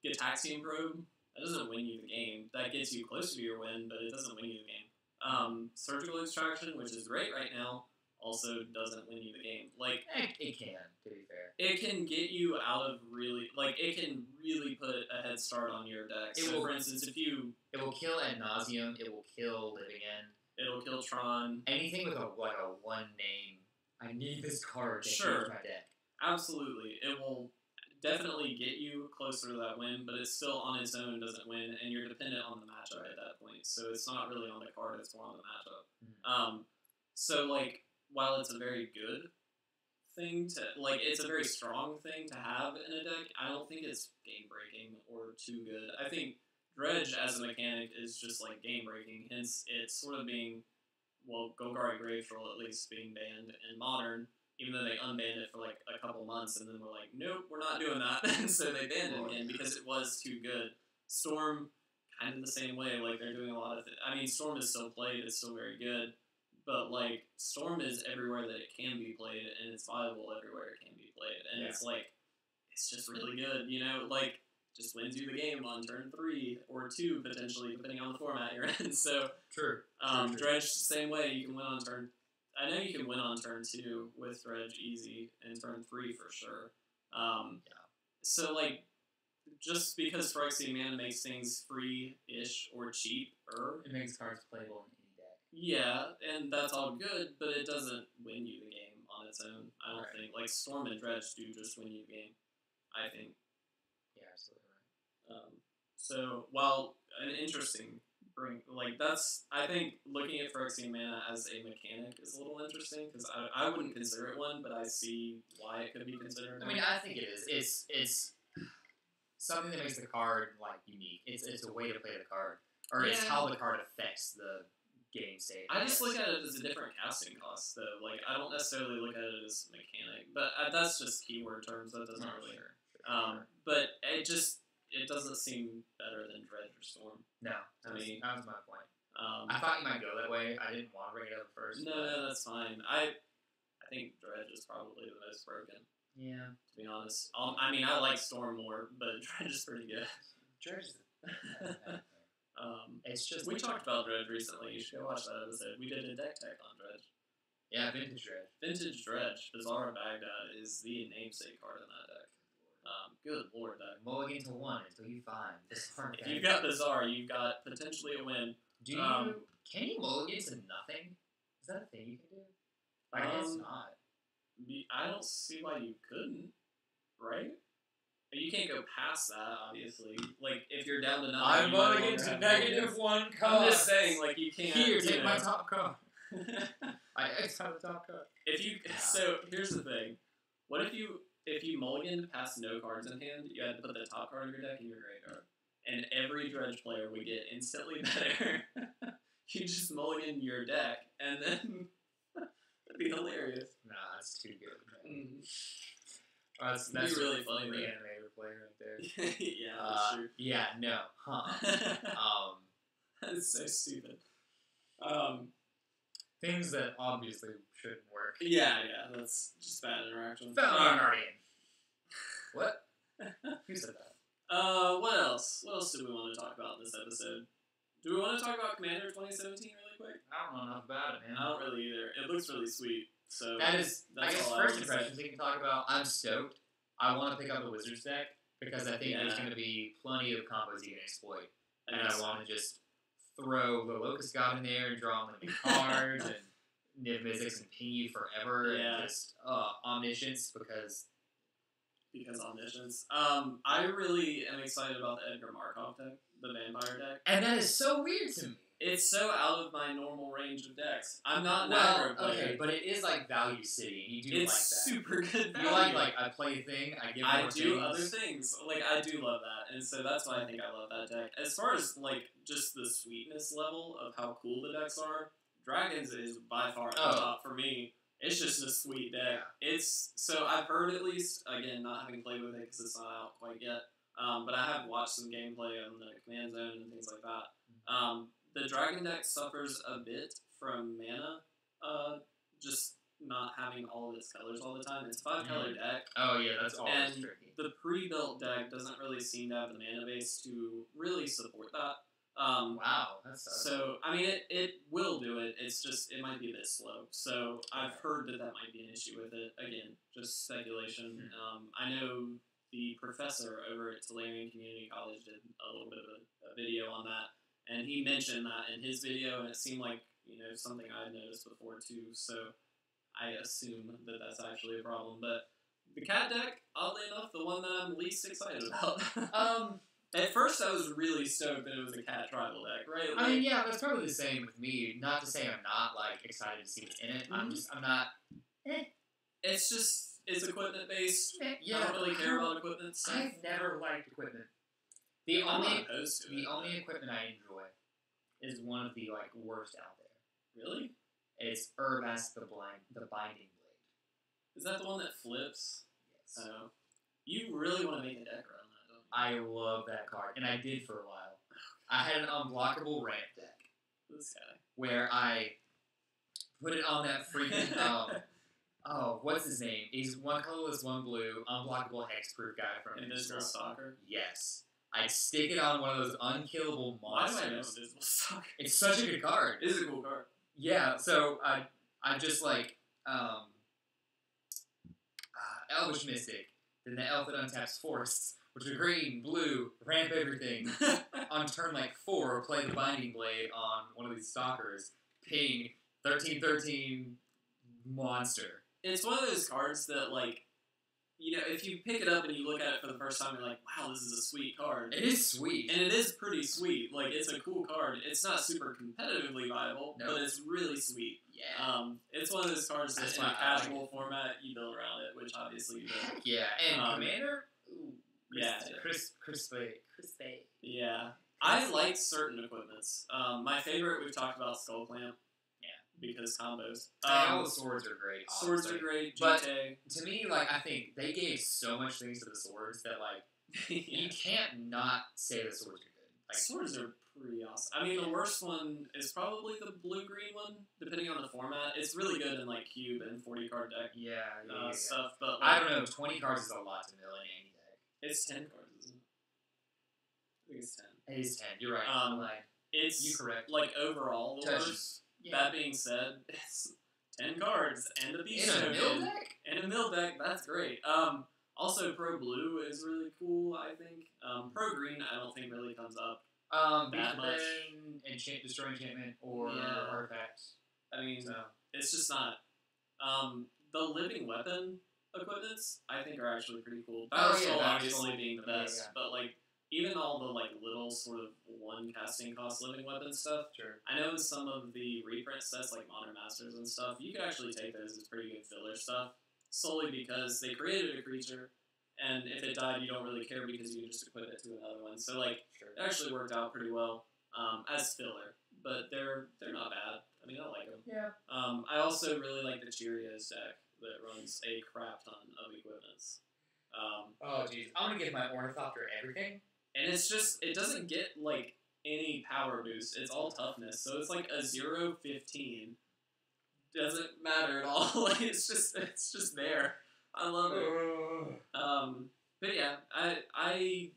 Gitaxian Probe, that doesn't win you the game. That gets you closer to your win, but it doesn't win you the game. Surgical Extraction, which is great right now, also doesn't win you the game. Like,
It can, to be fair.
it can get you out of really... Like, it can really put a head start on your deck.
It
So,
will-
for instance, if you...
It will kill Ad Nauseam. It will kill Living End.
It'll kill Tron.
Anything with a one name. I need this card to
Sure.
change my deck.
Absolutely. It will definitely get you closer to that win, but it still on its own doesn't win, and you're dependent on the matchup at that point. So it's not really on the card, it's more on the matchup. So, like, while it's a very good thing to... Like, it's a very strong thing to have in a deck, I don't think it's game-breaking or too good. I think Dredge as a mechanic is just, like, game-breaking, hence it's sort of being... Well, Golgari Grave Troll at least being banned in Modern, even though they unbanned it for like a couple months, and then we're like, nope, we're not doing that. And so they banned it again because it was too good. Storm, kind of the same way. Like, they're doing a lot of things. I mean, Storm is still played, it's still very good, but like, Storm is everywhere that it can be played, and it's viable everywhere it can be played. And it's like, it's just really good, you know? Like, just wins you the game on turn 3 or 2, potentially, depending on the format you're in. So,
True.
Dredge, same way, you can win on turn... I know you can win on turn 2 with Dredge easy, and turn 3 for sure. So, like, just because Phyrexian Mana makes things free-ish or cheaper...
It makes cards playable in any deck.
Yeah, and that's all good, but it doesn't win you the game on its own, I don't think. Like, Storm and Dredge do just win you the game, I think.
Yeah, absolutely right.
So, while an interesting bring, like, that's, I think looking at Phyrexian Mana as a mechanic is a little interesting, because I wouldn't consider it one, but I see why it could be considered
I
one.
mean, I think it is. It's something that makes the card, like, unique. It's a way to play the card. Or it's
Yeah.
how the card affects the game state.
I just look at it as a different casting cost, though. Like, I don't necessarily look at it as mechanic, but that's just keyword terms, that doesn't really...
Sure.
But it doesn't seem better than Dredge or Storm.
No,
I mean,
that was my point.
I
I thought you might go that way. I didn't want to bring it up first.
No, that's fine. I think Dredge is probably the most broken,
Yeah.
to be honest. I mean, I like Storm more, but Dredge is pretty good.
Dredge. It's just
We
like-
talked about Dredge recently. You should go watch that episode. We did a deck tech on Dredge.
Yeah, Vintage Dredge.
Vintage Dredge, Bizarre Baghdad, is the namesake card in that deck. Good lord, that.
Mulligan to 1 until you find this hard
If you've got Bizarre, you've got potentially a win.
Do you can you mulligan to nothing? Is that a thing you can do? I guess not.
I don't see why you couldn't, right? You can't go past that, obviously. Like, if you're down to nothing,
I'm
you no
mulligan
longer
to
have
negative
mulligans.
1
I'm
card.
just saying, like, you can't.
Here,
you
take
know.
my top card. I X out the top card.
If you so here's the thing. What if you mulliganed past no cards in hand, you had to put the top card of your deck in your graveyard, and every Dredge player would get instantly better. You just mulligan your deck, and then that'd be hilarious.
Nah, that's too good. Man.
Mm.
That's
It'd be really funny,
for the
though.
animator player.
Yeah, that's true.
Yeah, no.
That's so stupid.
Things that obviously shouldn't work.
Yeah, that's just bad interaction.
Fellow Guardian. What? Who said that?
What else? What else do we want to talk about in this episode? Do we want to talk about Commander 2017 really quick?
I don't know enough about it, man.
I don't really either. It looks really sweet. So
That's I guess
all
first
would say.
impressions we can talk about. I'm stoked. I want to pick up the Wizards deck because I think there's
Yeah.
going to be plenty of combos you can exploit. And
guess.
I want to just throw the Locust God in there and draw unlimited cards and Niv Mizzix and ping you forever
Yeah.
and just omniscience because
omniscience. I really am excited about the Edgar Markov deck, the vampire deck.
and that is so weird to me.
It's so out of my normal range of decks. I'm not an
Well,
aggro player.
okay, but it is like Value City, and you do
It's
like that.
super good value.
You like I play a thing, I get more
I do
things.
other things. Like, I do love that. And so that's why I think I love that deck. As far as, like, just the sweetness level of how cool the decks are, Dragons is by far at the top for me. It's just a sweet deck. It's, so I've heard at least, again, not having played with it because it's not out quite yet, but I have watched some gameplay on the Command Zone and things like that. The Dragon deck suffers a bit from mana, just not having all of its colors all the time. It's a 5-color deck.
Oh yeah, that's always
And
tricky.
the pre-built deck doesn't really seem to have the mana base to really support that.
Wow, that's
So, I mean, it will do it. It's just, it might be a bit slow. So, I've heard that might be an issue with it. Again, just speculation. I know the professor over at Tolarian Community College did a little bit of a video on that. And he mentioned that in his video, and it seemed like, something I had noticed before too. So, I assume that that's actually a problem. But the cat deck, oddly enough, the one that I'm least excited about. At first, I was really stoked that it was a cat tribal deck, right?
I mean, yeah, that's probably the same with me. Not to say I'm not like excited to see what's in it. I'm not.
It's just, it's equipment based.
Yeah,
I don't really care about equipment stuff.
I've never liked equipment. The
I'm
only
not opposed to it.
only equipment I enjoy is one of the like worst out there.
Really?
It's Urbask the Binding Blade.
Is that the one that flips?
Yes.
Oh. You really want to make a deck around that, don't
I love that card, and I did for a while. I had an unblockable ramp deck
you? This guy.
where I put it on that freaking what's his name? He's one colorless, one blue, unblockable hexproof guy from
Invisible Stalker.
Yes. I stick it on one of those unkillable
Why do
monsters.
I know Invisible Stalker?
It's such a good card.
It is a cool card.
Yeah, so I just like Elvish Mystic, then the elf that untaps forests, which are green, blue, ramp everything. On turn like 4, play the Binding Blade on one of these stalkers, ping 13/13 monster.
It's one of those cards that, like, if you pick it up and you look at it for the first time, you're like, wow, this is a sweet card.
It is sweet.
And it is pretty sweet. Like, it's a cool card. It's not super competitively viable, but it's really sweet.
Yeah.
It's one of those cards that
That's
in a
why I like
casual format, you build around it, which obviously you do.
Heck yeah. And Commander? Ooh,
Yeah.
Crispy.
Yeah. I like certain equipments. My favorite, we've talked about Skull Clamp.
Yeah.
Because combos.
All the swords are great.
Swords
honestly.
are great.
But
GT.
to me, like, I think they gave so much things to the swords that, like,
Yeah.
you can't not say the swords are good. Like,
Swords are pretty awesome. I mean, the worst one is probably the blue-green one, depending on the format. It's really good in, like, cube and 40-card deck
yeah.
stuff, but,
I
like,
don't know. 20 cards is a lot to mill in any deck.
it's 10 cards, isn't it? I think it's 10.
It is 10. You're right. Like,
It's,
you correct.
like, overall the
Touch.
worst.
Yeah.
That being said, it's 10 cards and a beast
in a mill
token.
deck?
And a mill deck, that's great. Also, Pro Blue is really cool, I think. Pro Green, I don't think really comes up. that much.
Destroy enchantment or artifacts.
I mean,
So.
it's just not. The living weapon equipments, I think, are actually pretty cool.
Oh,
Battle
yeah,
Soul
Battle
obviously
Soul.
being the
Yeah,
best,
yeah.
but, like, even all the, like, little sort of one casting cost living weapon stuff,
Sure.
I know in some of the reprint sets, like Modern Masters and stuff, you could actually take those as pretty good filler stuff, solely because they created a creature, and if it died, you don't really care because you can just equip it to another one. So, like,
Sure.
it actually worked out pretty well as filler, but they're not bad. I mean, I like them.
Yeah.
I also really like the Cheerios deck that runs a crap ton of equipments.
Oh, jeez. I'm going to give my Ornithopter everything.
And it's just, it doesn't get, like, any power boost. It's all toughness. So it's like a 0-15. Doesn't matter at all. Like, it's just there. I love it. But yeah, I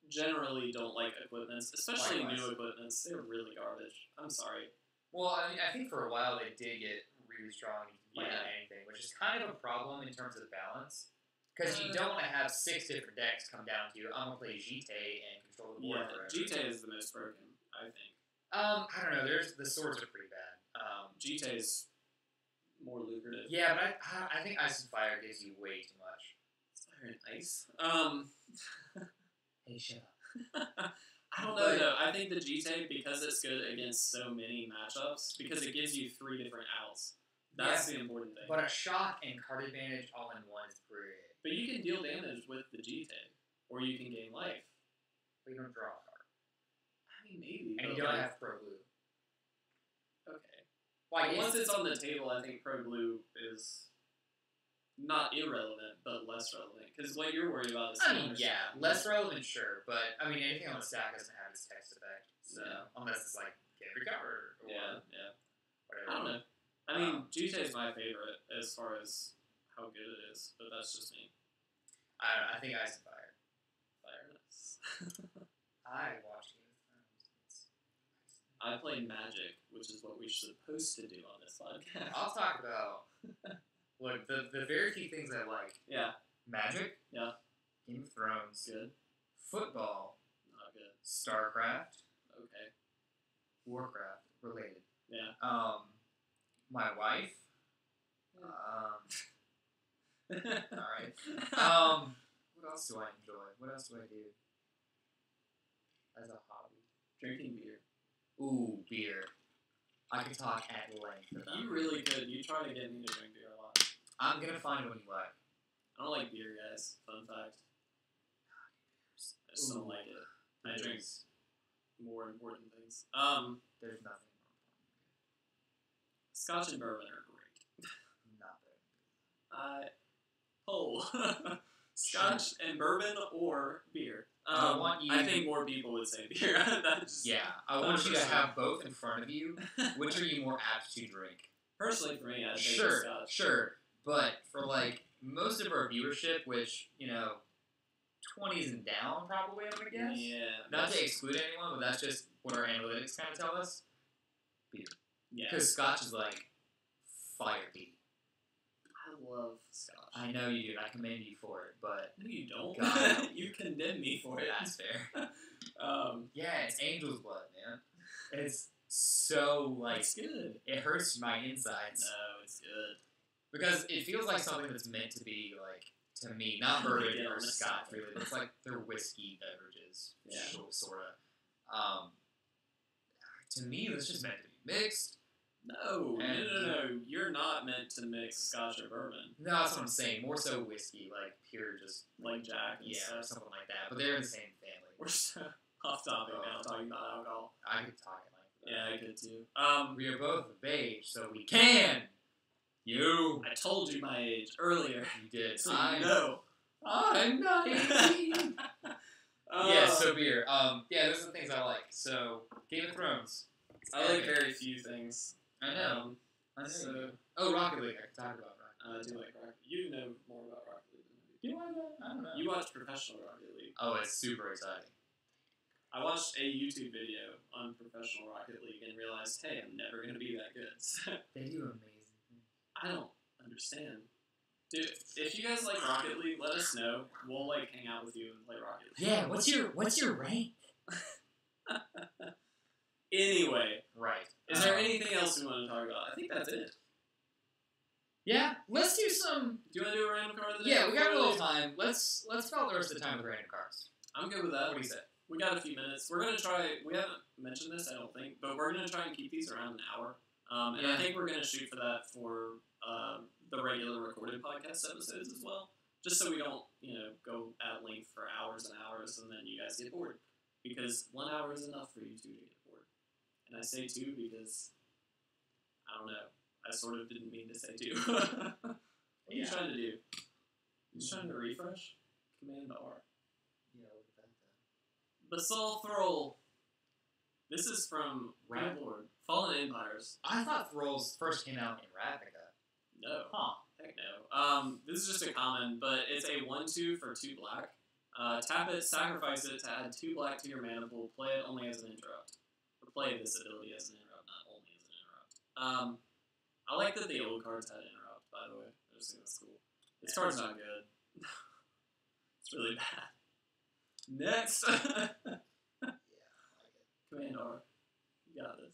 generally don't like equipments, especially
Likewise.
new equipments. They're really garbage. I'm sorry.
Well, I mean, I think for a while they did get really strong. You can fight
Yeah.
anything, which is kind of a problem in terms of balance. Because you don't want to have 6 different decks come down to you. I'm going to play Jite and control the board
Yeah,
forever.
Jite is the most broken, I think.
I don't know. The swords are pretty bad.
Jite is more lucrative.
Yeah, but I think Ice and Fire gives you way too much.
Fire and Ice.
Hey, shut up.
I don't know though. I think the Jite, because it's good against so many matchups, because it gives you 3 different outs. That's the important thing.
But a shock and card advantage all in one is great.
But you can deal damage with the Jite, or you can gain life.
But you don't draw a card.
I mean, maybe.
And
but
you don't
like,
have Pro Blue.
Okay.
Why?
Well, once it's on the table, I think Pro Blue is not irrelevant, but less relevant. Because what you're worried about is...
I mean, yeah, less relevant, sure. But, I mean, anything on the stack doesn't have its text effect. So, unless it's like, get recovered, or whatever.
I don't know. I mean, Jite is my favorite as far as how good it is, but that's just me.
I don't know. I think Ice and Fire.
Fireness.
I watched Game of Thrones.
I played Magic, which is what we're supposed to do on this podcast.
I'll talk about look the very few things I like.
Yeah.
Magic.
Yeah.
Game of Thrones.
Good.
Football.
Not good.
StarCraft.
Okay.
Warcraft related.
Yeah.
My wife. All right. What else do I enjoy? What else do I do as a hobby?
Drinking beer.
Ooh, beer. I could talk at length about
You really could. You try to get me to drink beer a lot.
I'm gonna find one you like.
I don't like beer, guys. Fun fact. I just don't like it. I drink more important things.
There's nothing
Scotch and bourbon are great.
not there.
Poll. Scotch and bourbon or beer?
I want you-
I think more people would say beer. That's
Yeah, I want you to
100%.
have both in front of you. Which are you more apt to drink?
Personally, for me, I'd take
Sure,
Scotch.
sure. But for like most of our viewership, which 20s and down, probably I'm gonna guess.
Yeah.
Not to exclude anyone, but that's just what our analytics kind of tell us. Beer,
Yeah.
because Scotch is like fire beat.
I love Scotch.
I know you do. And I commend you for it, but
No, you don't.
God.
You condemn me for it.
that's fair.
Yeah,
It's angel's blood, man. It's so like
it's good.
it hurts my insides.
No, it's good.
Because it feels like something that's meant to be, like, to me, not bourbon
Yeah,
or
on the
scotch,
side.
really, but it's like they're whiskey beverages,
Yeah.
sort of. To me, it's just meant to be mixed.
No,
And-
no. You're not meant to mix Scotch or bourbon.
No, that's what I'm saying. More so whiskey, like pure just,
Like Jack and
yeah, or
stuff.
something like that. But they're in the same family.
We're so off topic now, talking about alcohol.
I could talk at length about
Yeah, I could too.
it. We are both of age, so we can. You.
I told you my age earlier.
You did.
So
I
you know.
I'm not 18.
Uh,
Yeah, so beer. Yeah, those are the things I like. So, Game of Thrones.
I like very few things.
I know. I know.
So,
Oh, Rocket League. I can talk about Rocket
I do like Rocket League. You know more about Rocket League than I do.
League. Do I know? I don't know.
You watch professional Rocket League.
Oh, it's super exciting.
I watched a YouTube video on professional Rocket League and realized, hey, I'm never going to be that good.
They do amazing things.
I don't understand. Dude, if you guys like Rocket League, let us know. We'll, like, hang out with you and play Rocket League.
Yeah, what's your rank?
Anyway,
Right.
is there anything else we want to talk about? I think that's it.
Yeah, let's do some.
Do you want to do a random card of the day?
Yeah, we got a little time. Let's fill the rest of the time with random cards.
I'm good with that.
What do you say?
We got a few minutes. We're going to try, we haven't mentioned this, I don't think, but we're going to try and keep these around an hour. And I
Yeah.
think we're going to shoot for that for the regular recorded podcast episodes as well. Just so we don't, go at length for hours and hours and then you guys get bored. Because 1 hour is enough for you two to get bored. And I say two because, I don't know, I sort of didn't mean to say two. What are you
Yeah.
trying to do? You just trying to refresh? Command R.
Yeah, look at that then.
Basalt Thrall. This is from
Right.
Good Lord. Fallen Empires.
I thought Thralls first came out in Ravnica.
No.
Huh.
Heck no. This is just a common, but it's a 1/2 for 2 black. Tap it, sacrifice it to add 2 black to your mana pool. Play it only as an interrupt. Or play this ability as an interrupt, not only as an interrupt. I like that the old cards had interrupt, by the way. I just think that's cool. This card's not good. It's really bad. Next!
Yeah, I like it.
Command R. You got this.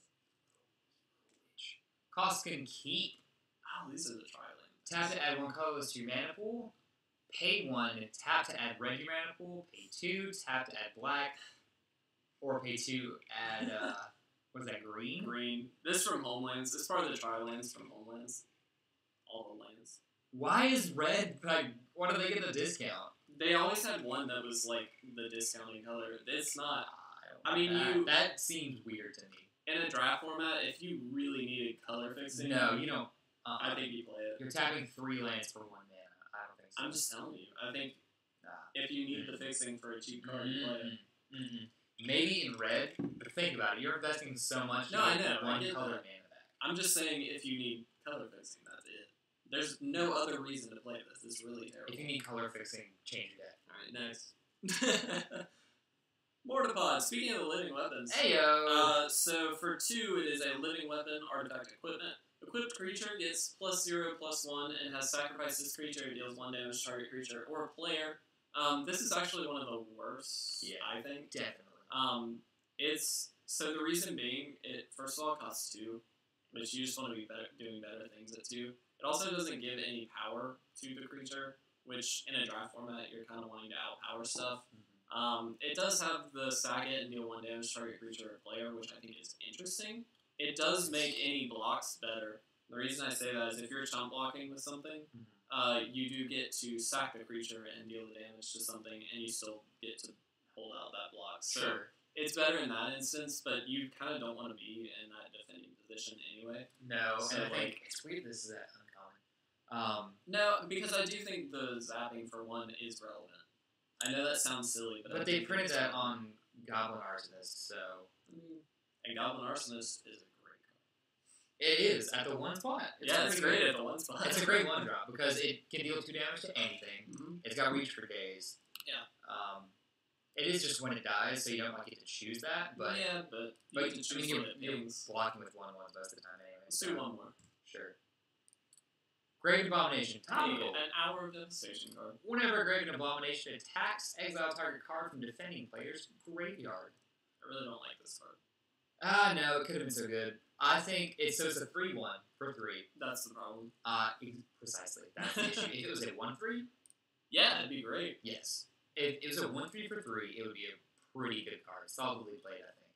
Koskin Keep.
Oh, these are the tri-lands.
Tap to add 1 colorless to your mana pool. Pay 1, tap to add red to your mana pool. Pay 2, tap to add black. Or pay 2, add, what is that, green?
Green. This from Homelands. This is part of the tri-lands from Homelands. All the lands.
Why is red, like, why do they get the discount?
They always had one that was like the discounting color. It's not.
I
I mean,
mean, that seems weird to me.
In a draft format, if you really needed color fixing,
No, you don't.
I think you play it.
You're tapping 3 lands for 1 mana. I don't think so.
I'm just telling you. I think
Nah.
if you need the fixing for a cheap card, you play it.
Maybe in red, but think about it. You're investing so much.
No, I
get
know, I
One
get
color
that.
mana back.
I'm just saying if you need color fixing, that's it. There's no other reason to play this. It's really terrible.
If you need color fixing, change your deck.
Alright, nice. Mortipod. Speaking of the living weapons.
Heyo.
So for 2, it is a living weapon, artifact equipment. Equipped creature gets +0/+1 and has sacrificed this creature. It deals 1 damage to target creature or player. This is actually one of the worst,
Yeah.
I think.
Definitely.
It's so the reason being, it first of all costs 2, which you just want to be doing better things at 2. It also doesn't give any power to the creature, which in a draft format you're kind of wanting to outpower stuff. It does have the sack it and deal 1 damage to target creature or player, which I think is interesting. It does make any blocks better. The reason I say that is if you're chump blocking with something, you do get to sack the creature and deal the damage to something, and you still get to hold out that block. So
Sure.
it's better in that instance, but you kind of don't want to be in that defending position anyway.
No,
So,
and I
like-
think it's weird this is that uncommon.
No, because I do think the zapping for 1 is relevant. I know that sounds silly, but I
But they
think
printed
it's
that
relevant.
on Goblin Arsonist, so
And Goblin Arsonist is a great card.
it is at the 1 spot.
It's
pretty
great
good.
at the 1 spot.
It's a great 1 drop because it can deal 2 damage to anything.
Mhm.
It's got reach for days.
Yeah.
It is just when it dies, so you don't get to choose that. But
yeah, but you
but
get to
I
choose
mean,
what it
you're
means.
blocking with 1/1s most of the time anyway.
Let's do 1 more.
Sure. Grave Abomination. Topical.
An Hour of Devastation card.
Whenever a Grave Abomination attacks, exile target card from defending player's graveyard.
I really don't like this card.
No, it could have been so good. I think it's a 3/1 for 3.
That's the problem.
Precisely. That's the issue. If it was a 1/3,
Yeah, it'd be great.
yes. If it was a 1/3 for 3, it would be a pretty good card. Solidly played, I think.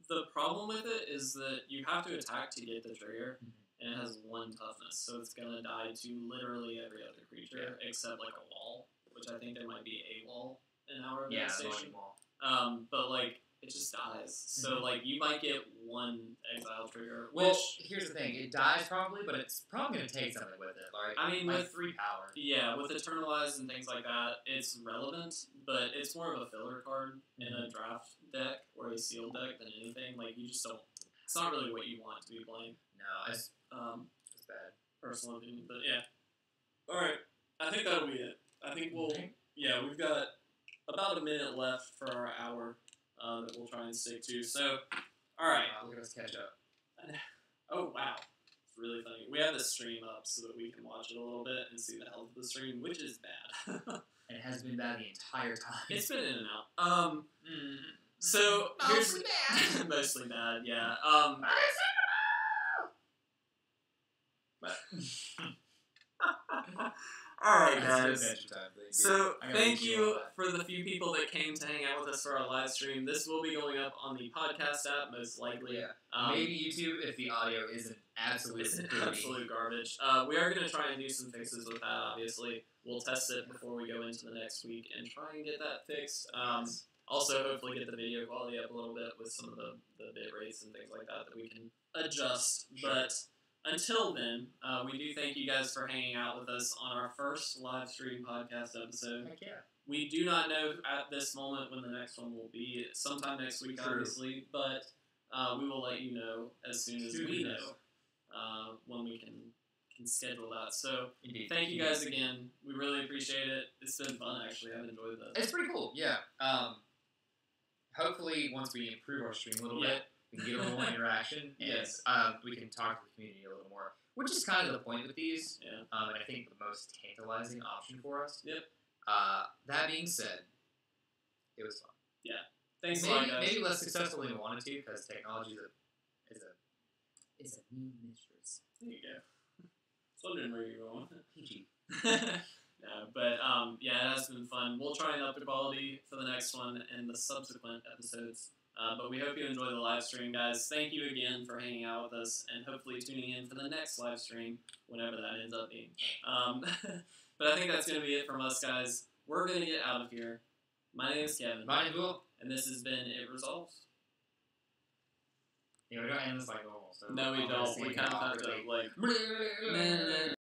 The problem with it is that you have to attack to get the trigger, and it has 1 toughness, so it's gonna die to literally every other creature except like a wall, which I think there might be a wall in Hour of
Yeah,
Devastation.
Wall.
But like it just dies. So like you might get 1 exile trigger, which
Well, here's the thing. It dies probably, but it's probably going to take something with it. Like,
I mean,
like
with
3 power.
yeah, with Eternalize and things like that, it's relevant, but it's more of a filler card in a draft deck or a sealed deck than anything. Like you just don't. It's not really what you want to be playing.
No, it's bad.
Personal opinion, but yeah. All right, I think that'll be it. I think we'll. Yeah, we've got about a minute left for our hour that we'll try and stick to. So, all right.
Look at us catch up.
Oh wow, it's really funny. We have the stream up so that we can watch it a little bit and see the health of the stream, which is bad.
And it has been bad the entire time.
It's been in and out. So here's
Mostly bad.
mostly bad. Yeah. All right, guys.
Adventure Time.
So
I gotta
thank
read
you
all that.
for the few people that came to hang out with us for our live stream. This will be going up on the podcast app, most likely.
Yeah. Maybe YouTube if the audio isn't absolute
It's
booty.
absolute garbage. We are going to try and do some fixes with that, obviously. We'll test it before we go into the next week and try and get that fixed.
Yes.
Also, hopefully get the video quality up a little bit with some of the bit rates and things like that we can adjust.
Sure.
But until then, we do thank you guys for hanging out with us on our first live stream podcast episode.
Heck yeah.
We do not know at this moment when the next one will be. Sometime next week,
True.
obviously, but we will let you know as soon as we know when we can schedule that. So
Indeed.
thank you guys again. We really appreciate it. It's been fun, actually. I've enjoyed this.
It's pretty cool, yeah. Hopefully, once we improve our stream a little bit, we can get a little more interaction, and
Yes.
we can talk to the community a little more, which is kind of the point with these.
Yeah.
And I think the most tantalizing option for us.
Yep.
That being said, it was fun.
Thanks a lot, guys.
Maybe less successful than we wanted to, because technology is a new mistress.
There you go. I was wondering where you were going.
PG.
No, but yeah, it has been fun. We'll try and up the quality for the next one and the subsequent episodes. But we hope you enjoy the live stream, guys. Thank you again for hanging out with us and hopefully tuning in for the next live stream, whenever that ends up being. But I think that's going to be it from us, guys. We're going to get out of here. My name is Kevin.
My name's Will.
And this has been It Resolves.
Yeah, we don't end this like normal. So
No, we don't. We kind of have to, like...